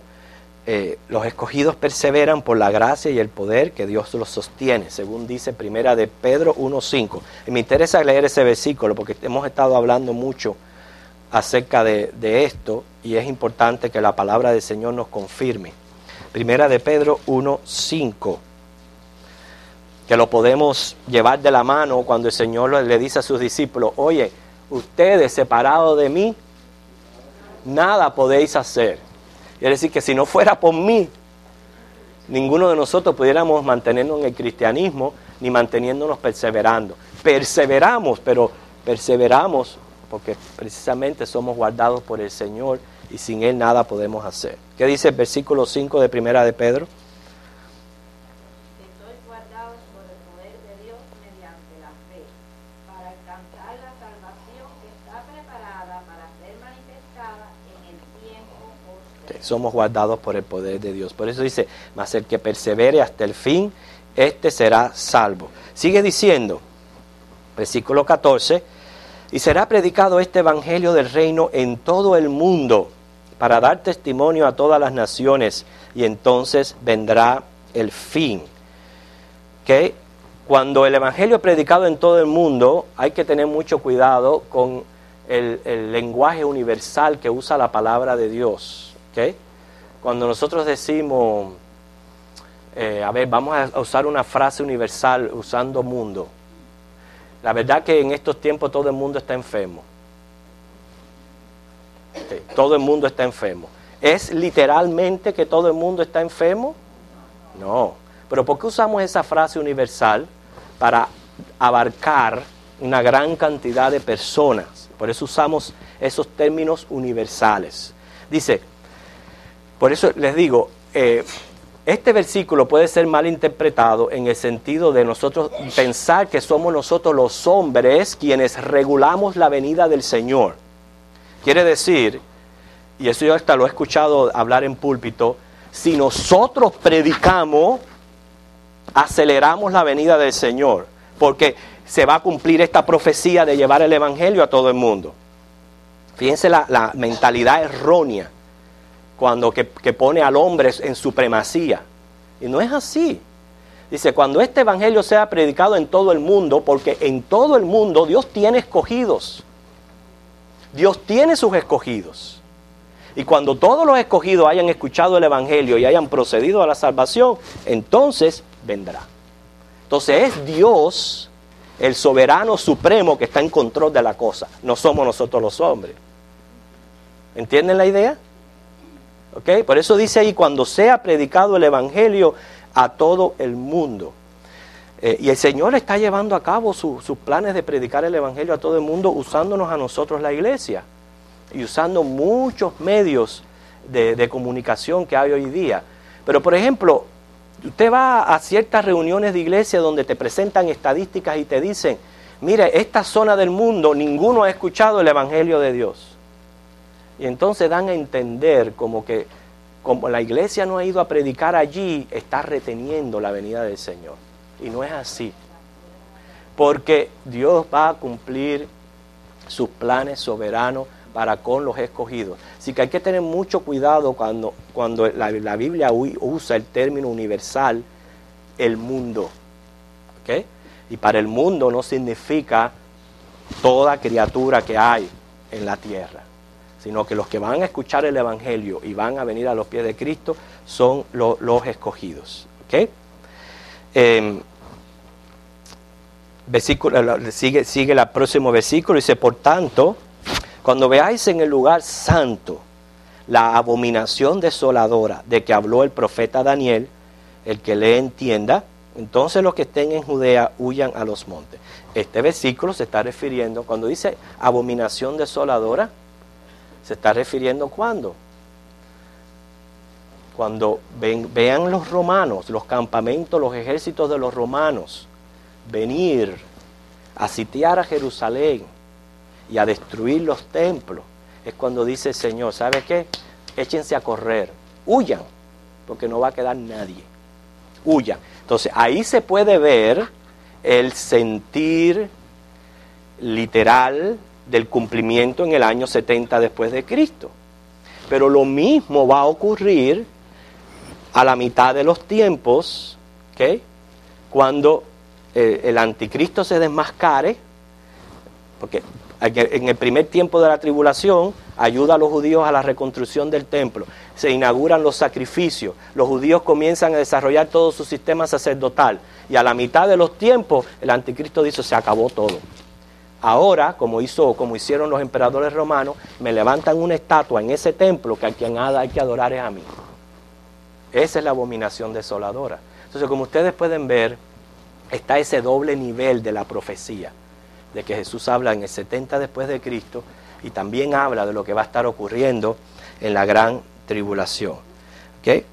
los escogidos perseveran por la gracia y el poder que Dios los sostiene, según dice Primera de Pedro 1:5. Y me interesa leer ese versículo porque hemos estado hablando mucho acerca de esto y es importante que la palabra del Señor nos confirme. Primera de Pedro 1:5, que lo podemos llevar de la mano cuando el Señor le dice a sus discípulos: oye, ustedes separados de mí, nada podéis hacer. Quiere decir que si no fuera por mí, ninguno de nosotros pudiéramos mantenernos en el cristianismo, ni manteniéndonos perseverando. Perseveramos, pero perseveramos porque precisamente somos guardados por el Señor y sin Él nada podemos hacer. ¿Qué dice el versículo 5 de Primera de Pedro? Sois guardados por el poder de Dios mediante la fe, para alcanzar la salvación que está preparada para ser manifestada en el tiempo posterior. Somos guardados por el poder de Dios. Por eso dice, mas el que persevere hasta el fin, este será salvo. Sigue diciendo, versículo 14, y será predicado este evangelio del reino en todo el mundo, para dar testimonio a todas las naciones, y entonces vendrá el fin. ¿Okay? Cuando el evangelio es predicado en todo el mundo, hay que tener mucho cuidado con el lenguaje universal que usa la palabra de Dios. ¿Okay? Cuando nosotros decimos, vamos a usar una frase universal usando mundo. La verdad que en estos tiempos todo el mundo está enfermo. ¿Okay? Todo el mundo está enfermo. ¿Es literalmente que todo el mundo está enfermo? No. Pero ¿por qué usamos esa frase universal? Para abarcar una gran cantidad de personas. Por eso usamos esos términos universales. Dice, por eso les digo, este versículo puede ser mal interpretado en el sentido de nosotros pensar que somos nosotros los hombres quienes regulamos la venida del Señor. Quiere decir, y eso yo hasta lo he escuchado hablar en púlpito, si nosotros predicamos, aceleramos la venida del Señor, porque se va a cumplir esta profecía de llevar el evangelio a todo el mundo. Fíjense la mentalidad errónea que pone al hombre en supremacía. Y no es así. Dice, cuando este evangelio sea predicado en todo el mundo, porque en todo el mundo Dios tiene escogidos. Dios tiene sus escogidos. Y cuando todos los escogidos hayan escuchado el evangelio y hayan procedido a la salvación, entonces vendrá. Entonces es Dios, el soberano supremo, que está en control de la cosa. No somos nosotros los hombres. ¿Entienden la idea? ¿Okay? Por eso dice ahí, cuando sea predicado el evangelio a todo el mundo. Y el Señor está llevando a cabo sus planes de predicar el evangelio a todo el mundo, usándonos a nosotros la iglesia y usando muchos medios de comunicación que hay hoy día. Pero por ejemplo, usted va a ciertas reuniones de iglesia donde te presentan estadísticas y te dicen, mire, esta zona del mundo ninguno ha escuchado el evangelio de Dios. Y entonces dan a entender como la iglesia no ha ido a predicar allí, está reteniendo la venida del Señor. Y no es así. Porque Dios va a cumplir sus planes soberanos para con los escogidos. Así que hay que tener mucho cuidado cuando la Biblia usa el término universal, el mundo. ¿Okay? Y para el mundo no significa toda criatura que hay en la tierra, sino que los que van a escuchar el Evangelio y van a venir a los pies de Cristo son los escogidos. ¿Okay? Sigue el próximo versículo, dice: por tanto, cuando veáis en el lugar santo la abominación desoladora de que habló el profeta Daniel, el que le entienda, entonces los que estén en Judea huyan a los montes. Este versículo se está refiriendo, cuando dice abominación desoladora, se está refiriendo ¿cuándo? Cuando vean los romanos, los campamentos, los ejércitos de los romanos, venir a sitiar a Jerusalén y a destruir los templos, es cuando dice el Señor: ¿sabe qué? Échense a correr, huyan, porque no va a quedar nadie, huyan. Entonces ahí se puede ver el sentir literal del cumplimiento en el año 70 después de Cristo. Pero lo mismo va a ocurrir a la mitad de los tiempos, ¿okay? Cuando el anticristo se desmascare, porque en el primer tiempo de la tribulación ayuda a los judíos a la reconstrucción del templo, se inauguran los sacrificios, los judíos comienzan a desarrollar todo su sistema sacerdotal, y a la mitad de los tiempos el anticristo dice: se acabó todo. Ahora, como hicieron los emperadores romanos, me levantan una estatua en ese templo que a quien hay que adorar es a mí. Esa es la abominación desoladora. Entonces, como ustedes pueden ver, está ese doble nivel de la profecía, de que Jesús habla en el 70 después de Cristo y también habla de lo que va a estar ocurriendo en la gran tribulación. ¿Okay?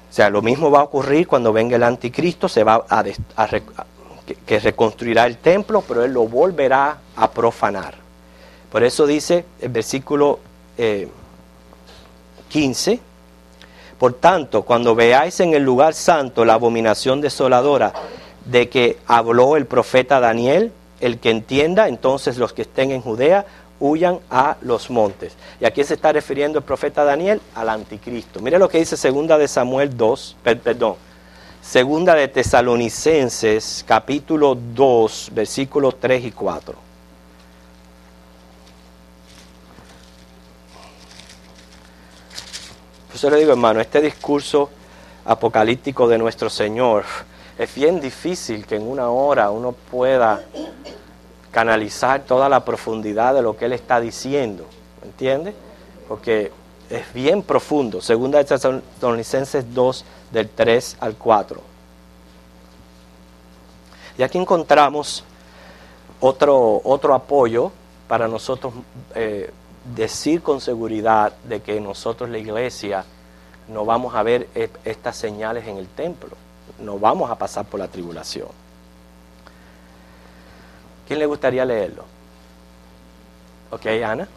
O sea, lo mismo va a ocurrir cuando venga el anticristo, se va que reconstruirá el templo, pero él lo volverá a profanar. Por eso dice el versículo 15: por tanto, cuando veáis en el lugar santo la abominación desoladora de que habló el profeta Daniel, el que entienda, entonces los que estén en Judea huyan a los montes. ¿Y a quién se está refiriendo el profeta Daniel? Al anticristo. Mire lo que dice segunda de Tesalonicenses, capítulo 2, versículos 3 y 4. Por eso le digo, hermano, este discurso apocalíptico de nuestro Señor, es bien difícil que en una hora uno pueda canalizar toda la profundidad de lo que Él está diciendo, ¿entiende? Porque es bien profundo. Segunda de Tesalonicenses 2, del 3 al 4. Y aquí encontramos otro apoyo para nosotros decir con seguridad de que nosotros, la iglesia, no vamos a ver estas señales en el templo. No vamos a pasar por la tribulación. ¿Quién le gustaría leerlo? Ok, Ana.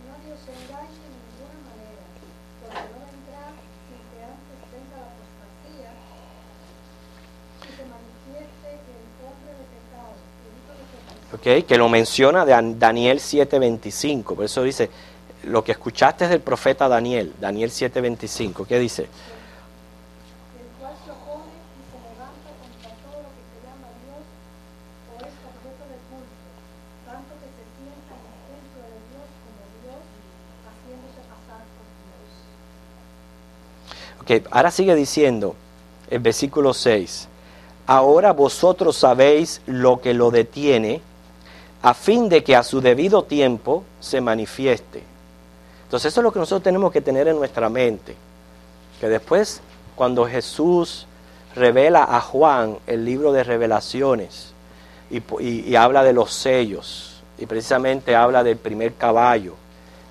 Nadie se engañe de ninguna manera, porque no vendrá sin que antes venga la apostasía y se manifieste el hombre de pecado, el hijo de perdición. Ok, que lo menciona de Daniel 7:25. Por eso dice, lo que escuchaste es del profeta Daniel 7:25. ¿Qué dice? El cual se opone y se levanta contra todo lo que se llama Dios o es objeto de culto, tanto que se sienta en el templo de Dios como Dios, haciéndose pasar por Dios. Ok, ahora sigue diciendo el versículo 6. Ahora vosotros sabéis lo que lo detiene, a fin de que a su debido tiempo se manifieste. Entonces eso es lo que nosotros tenemos que tener en nuestra mente, que después cuando Jesús revela a Juan el libro de Revelaciones y habla de los sellos, y precisamente habla del primer caballo,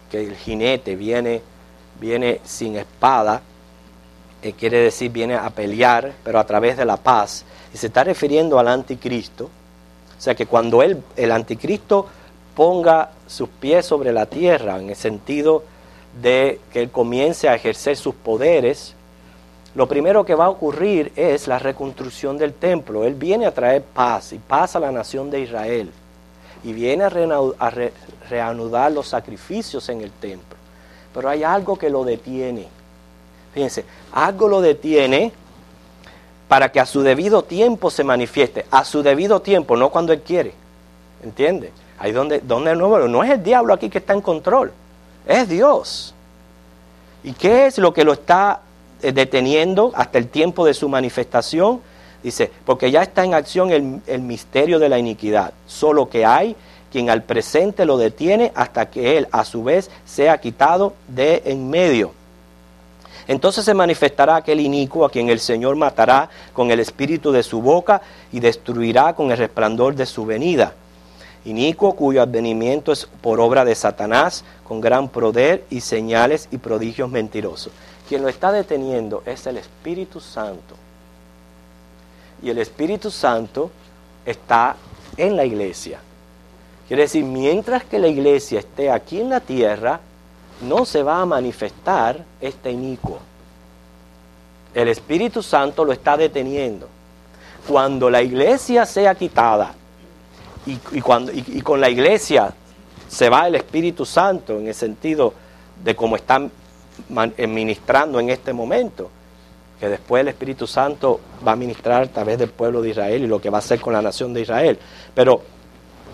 que el jinete viene sin espada, quiere decir viene a pelear, pero a través de la paz, y se está refiriendo al anticristo. O sea que cuando el anticristo ponga sus pies sobre la tierra, en el sentido de que él comience a ejercer sus poderes, lo primero que va a ocurrir es la reconstrucción del templo. Él viene a traer paz y paz a la nación de Israel. Y viene a reanudar los sacrificios en el templo. Pero hay algo que lo detiene. Fíjense, algo lo detiene para que a su debido tiempo se manifieste. A su debido tiempo, no cuando Él quiere. ¿Entiende? Ahí donde no es el diablo aquí que está en control. Es Dios. ¿Y qué es lo que lo está deteniendo hasta el tiempo de su manifestación? Dice, porque ya está en acción el misterio de la iniquidad. Solo que hay quien al presente lo detiene hasta que Él a su vez sea quitado de en medio. Entonces se manifestará aquel inicuo a quien el Señor matará con el espíritu de su boca y destruirá con el resplandor de su venida. Inicuo cuyo advenimiento es por obra de Satanás, con gran poder y señales y prodigios mentirosos. Quien lo está deteniendo es el Espíritu Santo. Y el Espíritu Santo está en la iglesia. Quiere decir, mientras que la iglesia esté aquí en la tierra, no se va a manifestar este inicuo. El Espíritu Santo lo está deteniendo. Cuando la iglesia sea quitada y con la iglesia se va el Espíritu Santo en el sentido de cómo están ministrando en este momento, que después el Espíritu Santo va a ministrar a través del pueblo de Israel y lo que va a hacer con la nación de Israel. Pero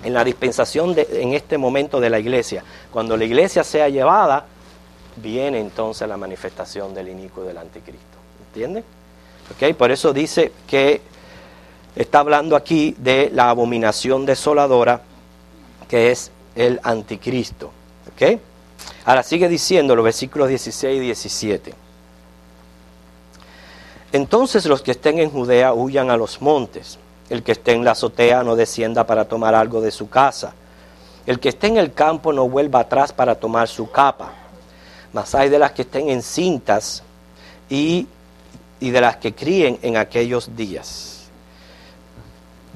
en la dispensación en este momento de la iglesia, cuando la iglesia sea llevada, viene entonces la manifestación del inicuo del anticristo. ¿Entienden? ¿Okay? Por eso dice que está hablando aquí de la abominación desoladora, que es el anticristo. ¿Okay? Ahora sigue diciendo los versículos 16 y 17. Entonces los que estén en Judea huyan a los montes. El que esté en la azotea no descienda para tomar algo de su casa. El que esté en el campo no vuelva atrás para tomar su capa. Mas hay de las que estén encintas y de las que críen en aquellos días.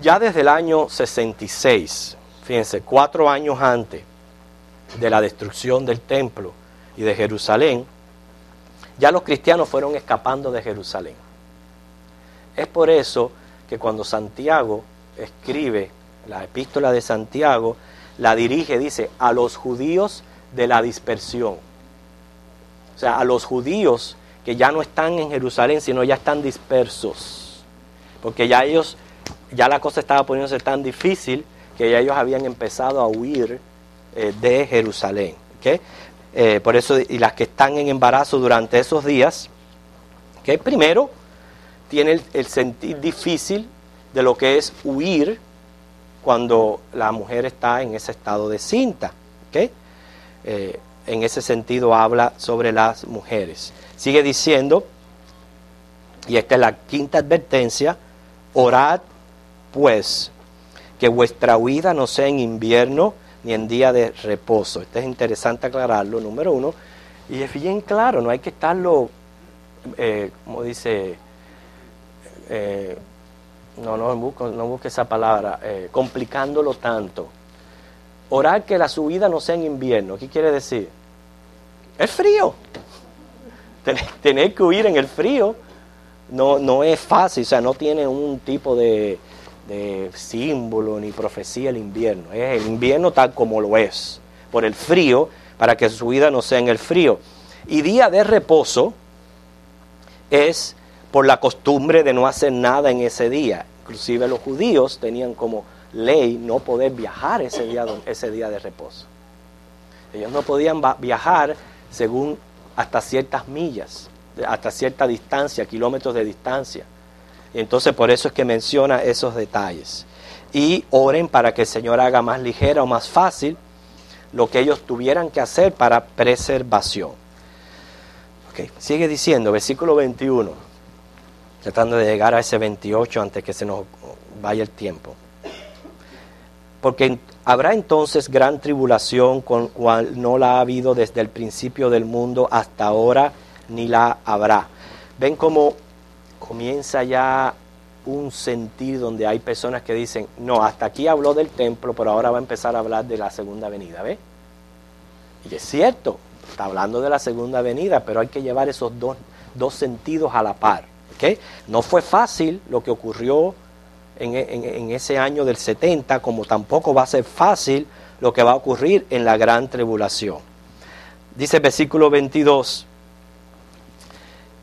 Ya desde el año 66, fíjense, 4 años antes de la destrucción del templo y de Jerusalén, ya los cristianos fueron escapando de Jerusalén. Es por eso que cuando Santiago escribe la epístola de Santiago, la dirige, dice, a los judíos de la dispersión. O sea, a los judíos que ya no están en Jerusalén, sino ya están dispersos. Porque ya la cosa estaba poniéndose tan difícil que ya ellos habían empezado a huir de Jerusalén. ¿Okay? Por eso, y las que están en embarazo durante esos días, ¿okay? Primero, tiene el sentir difícil de lo que es huir cuando la mujer está en ese estado de cinta. ¿Okay? En ese sentido habla sobre las mujeres. Sigue diciendo, y esta es la quinta advertencia, orad pues, que vuestra huida no sea en invierno ni en día de reposo. Esto es interesante aclararlo, número 1, y es bien claro, no hay que estarlo, como dice, no busque esa palabra, complicándolo tanto. Orar que la subida no sea en invierno, ¿qué quiere decir? Es frío. Tener que huir en el frío no es fácil, o sea, no tiene un tipo de símbolo ni profecía el invierno. Es el invierno tal como lo es, por el frío, para que su vida no sea en el frío. Y día de reposo es por la costumbre de no hacer nada en ese día. Inclusive los judíos tenían como ley no poder viajar ese día de reposo. Ellos no podían viajar según hasta ciertas millas, hasta cierta distancia, kilómetros de distancia. Y entonces por eso es que menciona esos detalles. Y oren para que el Señor haga más ligera o más fácil lo que ellos tuvieran que hacer para preservación. Okay. Sigue diciendo, versículo 21, tratando de llegar a ese 28 antes que se nos vaya el tiempo. Porque habrá entonces gran tribulación con cual no la ha habido desde el principio del mundo hasta ahora, ni la habrá. Ven cómo comienza ya un sentir donde hay personas que dicen, no, hasta aquí habló del templo, pero ahora va a empezar a hablar de la segunda venida, ¿ves? Y es cierto, está hablando de la segunda venida, pero hay que llevar esos dos dos sentidos a la par. ¿Okay? No fue fácil lo que ocurrió en ese año del 70, como tampoco va a ser fácil lo que va a ocurrir en la gran tribulación. Dice el versículo 22,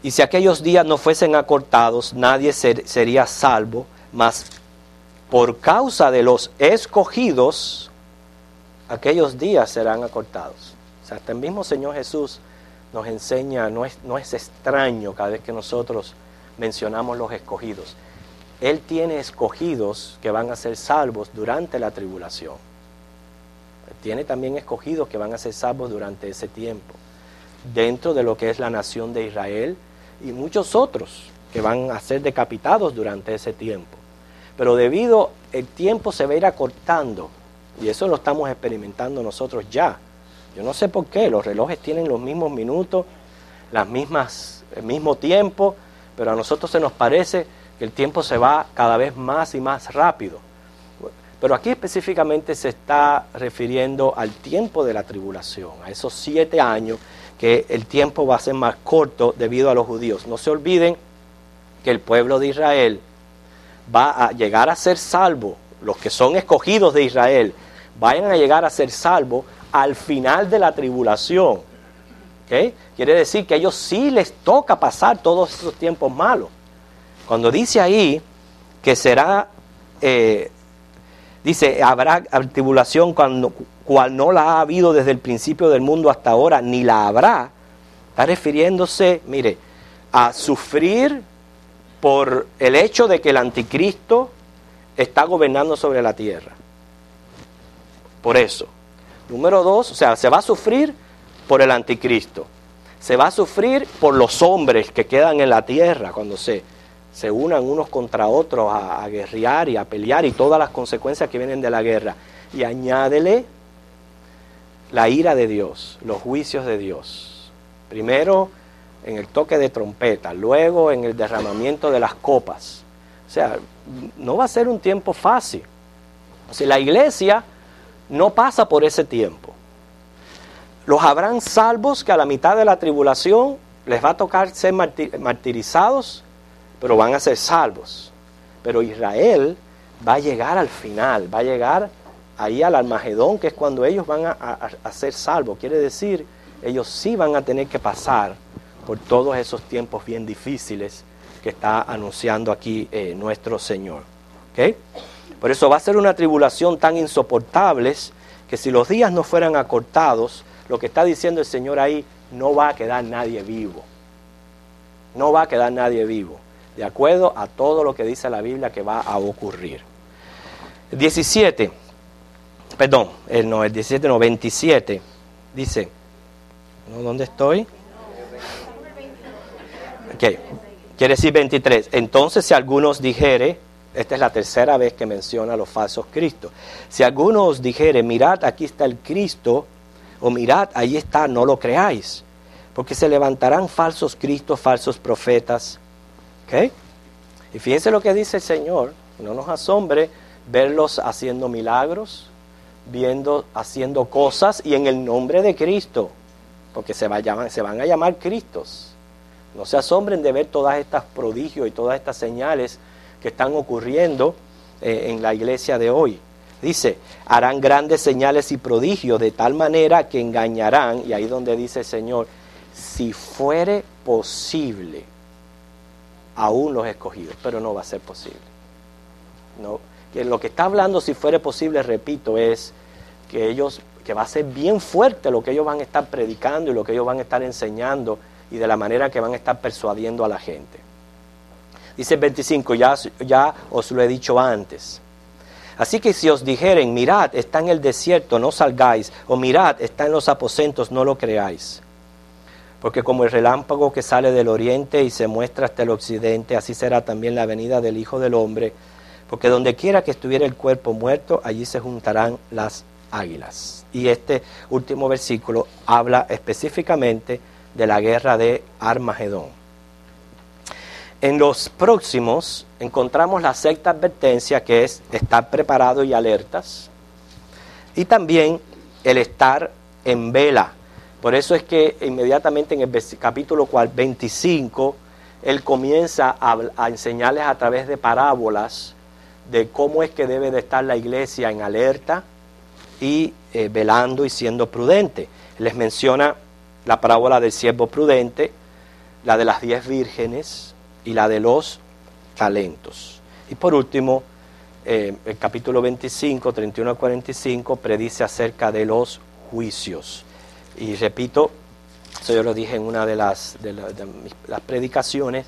y si aquellos días no fuesen acortados, nadie sería salvo, mas por causa de los escogidos, aquellos días serán acortados. O sea, hasta el mismo Señor Jesús nos enseña, no es extraño cada vez que nosotros mencionamos los escogidos. Él tiene escogidos que van a ser salvos durante la tribulación. Tiene también escogidos que van a ser salvos durante ese tiempo, dentro de lo que es la nación de Israel, y muchos otros que van a ser decapitados durante ese tiempo. Pero debido el tiempo se va a ir acortando, y eso lo estamos experimentando nosotros ya. Yo no sé por qué, los relojes tienen los mismos minutos, el mismo tiempo, pero a nosotros se nos parece que el tiempo se va cada vez más y más rápido. Pero aquí específicamente se está refiriendo al tiempo de la tribulación, a esos 7 años que el tiempo va a ser más corto debido a los judíos. No se olviden que el pueblo de Israel va a llegar a ser salvo, los que son escogidos de Israel, vayan a llegar a ser salvos al final de la tribulación. ¿Okay? Quiere decir que a ellos sí les toca pasar todos esos tiempos malos. Cuando dice ahí que será, dice, habrá tribulación cual no la ha habido desde el principio del mundo hasta ahora, ni la habrá, está refiriéndose, mire, a sufrir por el hecho de que el anticristo está gobernando sobre la tierra. Por eso. Número 2, o sea, se va a sufrir por el anticristo. Se va a sufrir por los hombres que quedan en la tierra cuando se unan unos contra otros a guerrear y a pelear y todas las consecuencias que vienen de la guerra. Y añádele la ira de Dios, los juicios de Dios. Primero en el toque de trompeta, luego en el derramamiento de las copas. O sea, no va a ser un tiempo fácil. O sea, la iglesia no pasa por ese tiempo. Los habrán salvos que a la mitad de la tribulación les va a tocar ser martirizados, pero van a ser salvos. Pero Israel va a llegar al final, va a llegar ahí al Armagedón, que es cuando ellos van a ser salvos. Quiere decir, ellos sí van a tener que pasar por todos esos tiempos bien difíciles que está anunciando aquí nuestro Señor. ¿Okay? Por eso va a ser una tribulación tan insoportable que si los días no fueran acortados, lo que está diciendo el Señor ahí, no va a quedar nadie vivo. No va a quedar nadie vivo, de acuerdo a todo lo que dice la Biblia que va a ocurrir. 27, dice, ¿no? ¿Dónde estoy? Okay. Quiere decir 23. Entonces, si algunos dijere, esta es la tercera vez que menciona a los falsos cristos. Si alguno os dijere, mirad, aquí está el Cristo, o mirad, ahí está, no lo creáis. Porque se levantarán falsos cristos, falsos profetas. ¿Okay? Y fíjense lo que dice el Señor. No nos asombre verlos haciendo milagros, haciendo cosas, y en el nombre de Cristo. Porque se van a llamar Cristos. No se asombren de ver todas estas prodigios y todas estas señales que están ocurriendo en la iglesia de hoy. Dice, harán grandes señales y prodigios de tal manera que engañarán, y ahí donde dice el Señor, si fuere posible, aún los escogidos, pero no va a ser posible. No, que lo que está hablando, si fuere posible, repito, es que va a ser bien fuerte lo que ellos van a estar predicando y lo que ellos van a estar enseñando, y de la manera que van a estar persuadiendo a la gente. Dice el 25, ya os lo he dicho antes. Así que si os dijeren, mirad, está en el desierto, no salgáis, o mirad, está en los aposentos, no lo creáis. Porque como el relámpago que sale del oriente y se muestra hasta el occidente, así será también la venida del Hijo del Hombre. Porque donde quiera que estuviera el cuerpo muerto, allí se juntarán las águilas. Y este último versículo habla específicamente de la guerra de Armagedón. En los próximos encontramos la sexta advertencia, que es estar preparados y alertas, y también el estar en vela. Por eso es que inmediatamente en el capítulo 25, Él comienza a enseñarles a través de parábolas de cómo es que debe de estar la iglesia en alerta y velando y siendo prudente. Les menciona la parábola del siervo prudente, la de las 10 vírgenes y la de los talentos. Y por último, el capítulo 25, 31 a 45, predice acerca de los juicios. Y repito, eso yo lo dije en una de las predicaciones,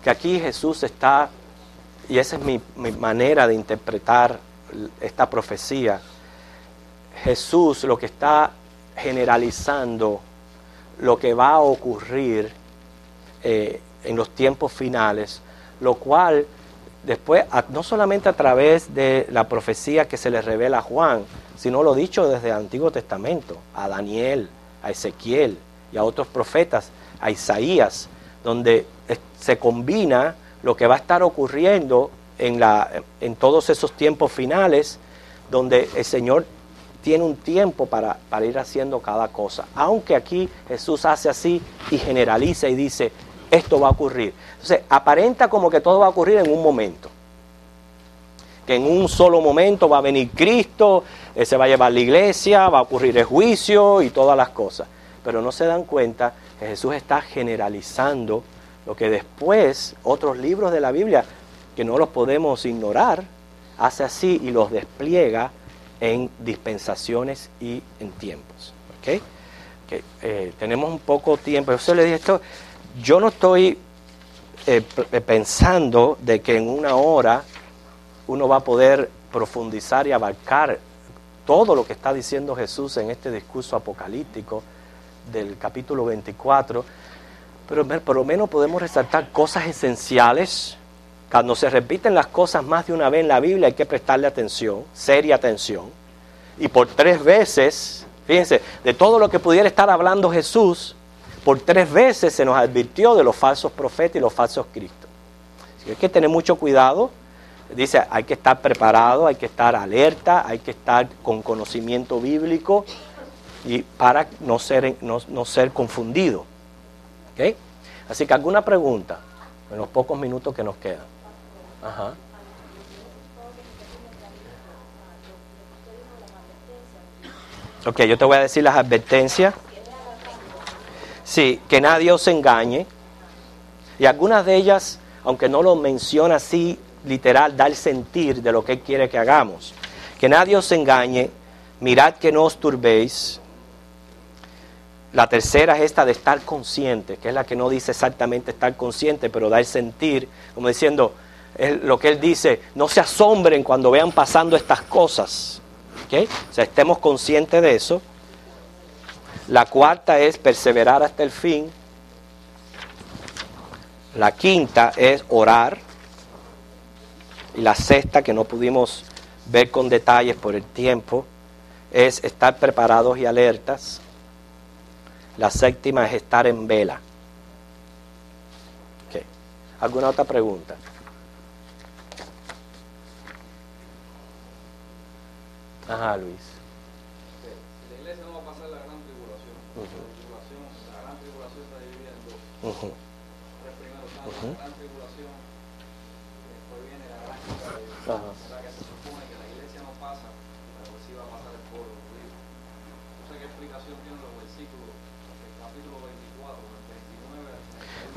que aquí Jesús está, y esa es mi manera de interpretar esta profecía, Jesús lo que está generalizando lo que va a ocurrir en los tiempos finales, lo cual después, no solamente a través de la profecía que se le revela a Juan, sino lo dicho desde el Antiguo Testamento, a Daniel, a Ezequiel y a otros profetas, a Isaías, donde se combina lo que va a estar ocurriendo en todos esos tiempos finales, donde el Señor tiene un tiempo para ir haciendo cada cosa. Aunque aquí Jesús hace así y generaliza y dice, esto va a ocurrir. Entonces, aparenta como que todo va a ocurrir en un momento. Que en un solo momento va a venir Cristo, se va a llevar la iglesia, va a ocurrir el juicio y todas las cosas. Pero no se dan cuenta que Jesús está generalizando lo que después otros libros de la Biblia, que no los podemos ignorar, hace así y los despliega en dispensaciones y en tiempos. ¿Okay? Tenemos un poco tiempo. Yo se le dije esto, yo no estoy pensando de que en una hora uno va a poder profundizar y abarcar todo lo que está diciendo Jesús en este discurso apocalíptico del capítulo 24, pero por lo menos podemos resaltar cosas esenciales. Cuando se repiten las cosas más de una vez en la Biblia hay que prestarle atención, seria atención, y por 3 veces, fíjense, de todo lo que pudiera estar hablando Jesús, por 3 veces se nos advirtió de los falsos profetas y los falsos cristos. Así que hay que tener mucho cuidado. Dice, hay que estar preparado, hay que estar alerta, hay que estar con conocimiento bíblico y para no ser confundido. ¿Okay? Así que alguna pregunta en los pocos minutos que nos quedan. Ajá. Ok, yo te voy a decir las advertencias. Sí, que nadie os engañe. Y algunas de ellas, aunque no lo menciona así literal, da el sentir de lo que Él quiere que hagamos. Que nadie os engañe, mirad que no os turbéis. La tercera es esta de estar consciente, que es la que no dice exactamente estar consciente, pero da el sentir, como diciendo, lo que Él dice, no se asombren cuando vean pasando estas cosas. ¿Okay? O sea, estemos conscientes de eso. La cuarta es perseverar hasta el fin. La quinta es orar. Y la sexta, que no pudimos ver con detalles por el tiempo, es estar preparados y alertas. La séptima es estar en vela. Okay. ¿Alguna otra pregunta? Ajá, Luis. La iglesia no va a pasar la gran tribulación. La gran tribulación está dividida en dos. Los primeros años, la gran tribulación, después viene la gran tribulación. O sea que se supone que la iglesia no pasa, pero sí va a pasar el pueblo judío. No sé qué explicación tienen los versículos del capítulo 24, del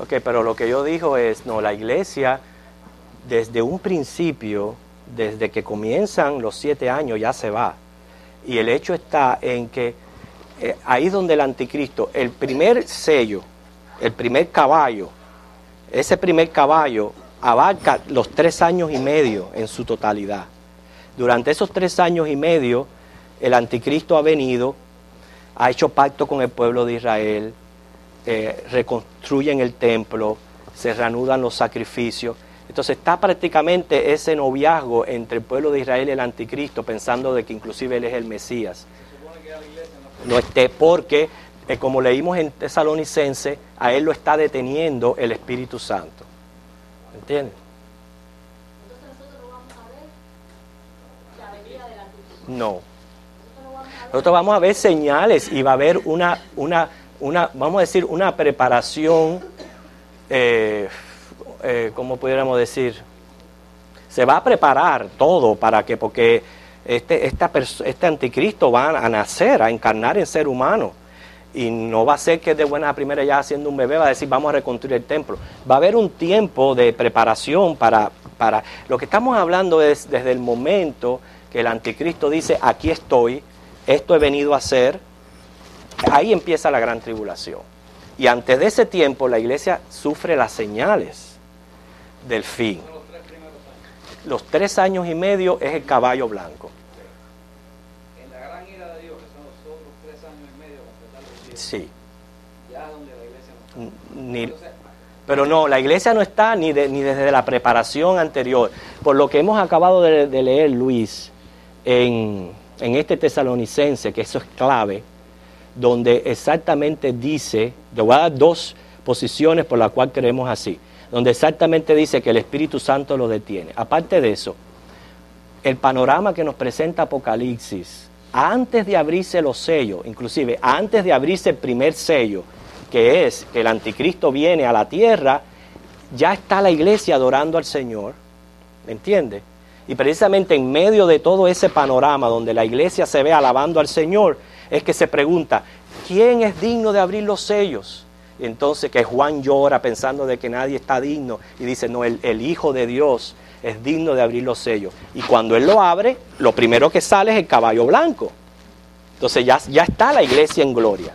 29. Ok, pero lo que yo digo es, no, la iglesia desde un principio, desde que comienzan los 7 años ya se va. Y el hecho está en que ahí donde el anticristo, el primer sello, el primer caballo, ese primer caballo abarca los 3 años y medio en su totalidad. Durante esos 3 años y medio, el anticristo ha venido, ha hecho pacto con el pueblo de Israel, reconstruyen el templo, se reanudan los sacrificios. Entonces está prácticamente ese noviazgo entre el pueblo de Israel y el anticristo, pensando de que inclusive él es el Mesías. Se supone que la iglesia No esté porque, como leímos en Tesalonicense, a él lo está deteniendo el Espíritu Santo. ¿Entiendes? Entonces nosotros no vamos a ver la venida del anticristo. No. Nosotros no vamos Nosotros vamos a ver señales y va a haber vamos a decir, una preparación, ¿cómo pudiéramos decir? Se va a preparar todo para que, porque este anticristo va a nacer, a encarnar en ser humano. Y no va a ser que de buena a primera ya haciendo un bebé va a decir vamos a reconstruir el templo. Va a haber un tiempo de preparación para lo que estamos hablando es desde el momento que el anticristo dice aquí estoy, esto he venido a hacer. Ahí empieza la gran tribulación. Y antes de ese tiempo la iglesia sufre las señales del fin. Los 3 años y medio es el caballo blanco. En la gran ira de Dios, que son los otros 3 años y medio, completar los 10. Sí. Ya es donde la iglesia no está. Entonces, Pero no, la iglesia no está ni desde la preparación anterior. Por lo que hemos acabado de leer, Luis, en este Tesalonicense, que eso es clave, donde exactamente dice, te voy a dar 2 posiciones por las cuales creemos así, donde exactamente dice que el Espíritu Santo lo detiene. Aparte de eso, el panorama que nos presenta Apocalipsis, antes de abrirse los sellos, inclusive antes de abrirse el primer sello, que es que el anticristo viene a la tierra, ya está la iglesia adorando al Señor, ¿me entiende? Y precisamente en medio de todo ese panorama donde la iglesia se ve alabando al Señor, es que se pregunta, ¿quién es digno de abrir los sellos? Y entonces que Juan llora pensando de que nadie está digno y dice, no, el Hijo de Dios es digno de abrir los sellos. Y cuando Él lo abre, lo primero que sale es el caballo blanco. Entonces ya está la iglesia en gloria.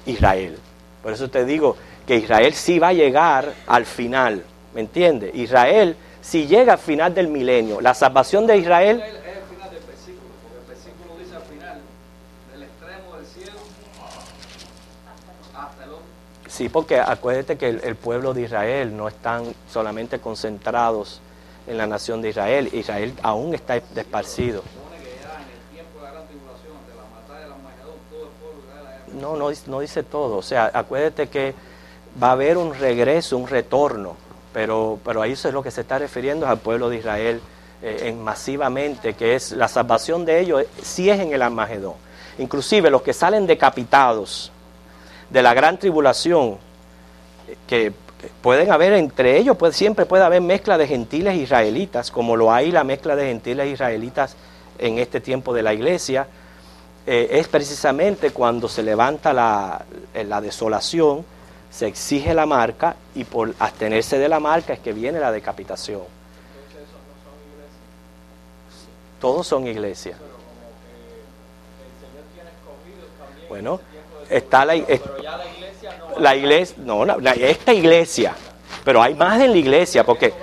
Israel. Por eso te digo que Israel sí va a llegar al final, ¿me entiendes? Israel sí llega al final del milenio. La salvación de Israel... es el final del versículo, porque el versículo dice al final, del extremo del cielo hasta el otro. Sí, porque acuérdate que el pueblo de Israel no están solamente concentrados en la nación de Israel. Israel aún está esparcido. No dice todo, o sea, acuérdate que va a haber un regreso, un retorno, pero ahí eso es lo que se está refiriendo al pueblo de Israel masivamente, que es la salvación de ellos, sí es en el Armagedón. Inclusive los que salen decapitados de la gran tribulación, que pueden haber entre ellos, pues siempre puede haber mezcla de gentiles e israelitas, como lo hay la mezcla de gentiles e israelitas en este tiempo de la iglesia. Es precisamente cuando se levanta la desolación, se exige la marca y por abstenerse de la marca es que viene la decapitación. Entonces esos no son iglesias. Todos son iglesias. Pero como que el Señor tiene escogidos también. Bueno, en ese está pero ya la iglesia no. La iglesia, no, esta iglesia, pero hay más en la iglesia, porque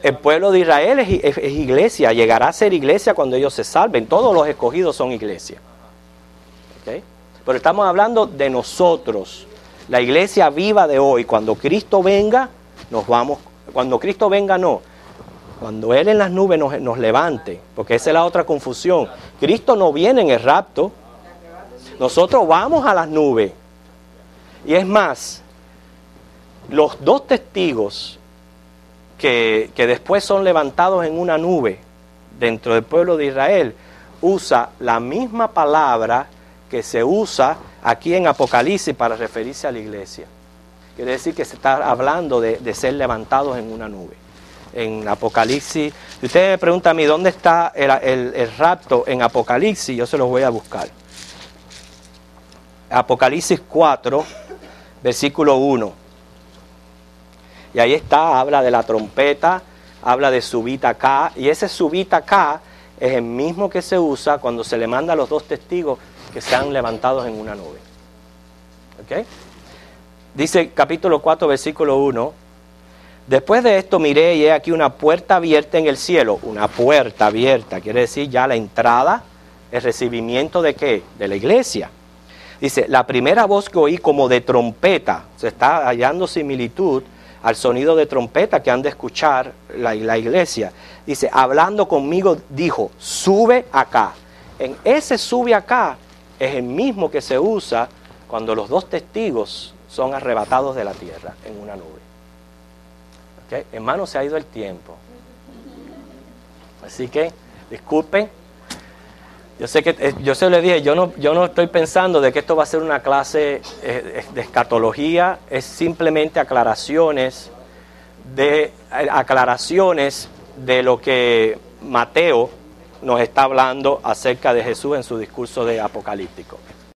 el pueblo de Israel es iglesia, llegará a ser iglesia cuando ellos se salven. Todos los escogidos son iglesia. ¿Okay? Pero estamos hablando de nosotros, la iglesia viva de hoy. Cuando Cristo venga, nos vamos. Cuando Cristo venga, no. Cuando Él en las nubes nos levante, porque esa es la otra confusión. Cristo no viene en el rapto. Nosotros vamos a las nubes. Y es más, los 2 testigos que después son levantados en una nube dentro del pueblo de Israel, usa la misma palabra que se usa aquí en Apocalipsis para referirse a la iglesia. Quiere decir que se está hablando de ser levantados en una nube. En Apocalipsis, si usted me pregunta a mí dónde está el rapto en Apocalipsis, yo se los voy a buscar. Apocalipsis 4, versículo 1. Y ahí está, habla de la trompeta, habla de subita acá, y ese subita acá es el mismo que se usa cuando se le manda a los 2 testigos que sean levantados en una nube. ¿Ok? Dice capítulo 4, versículo 1. Después de esto miré y he aquí una puerta abierta en el cielo. Una puerta abierta, quiere decir ya la entrada, el recibimiento de ¿qué? De la iglesia. Dice, la primera voz que oí como de trompeta, se está hallando similitud al sonido de trompeta que han de escuchar la iglesia. Dice, hablando conmigo, dijo, sube acá. En ese sube acá es el mismo que se usa cuando los 2 testigos son arrebatados de la tierra en una nube. ¿Okay? Hermano, se ha ido el tiempo. Así que Disculpen. Yo sé que yo se lo dije, yo no estoy pensando de que esto va a ser una clase de escatología, es simplemente aclaraciones de lo que Mateo nos está hablando acerca de Jesús en su discurso de apocalíptico.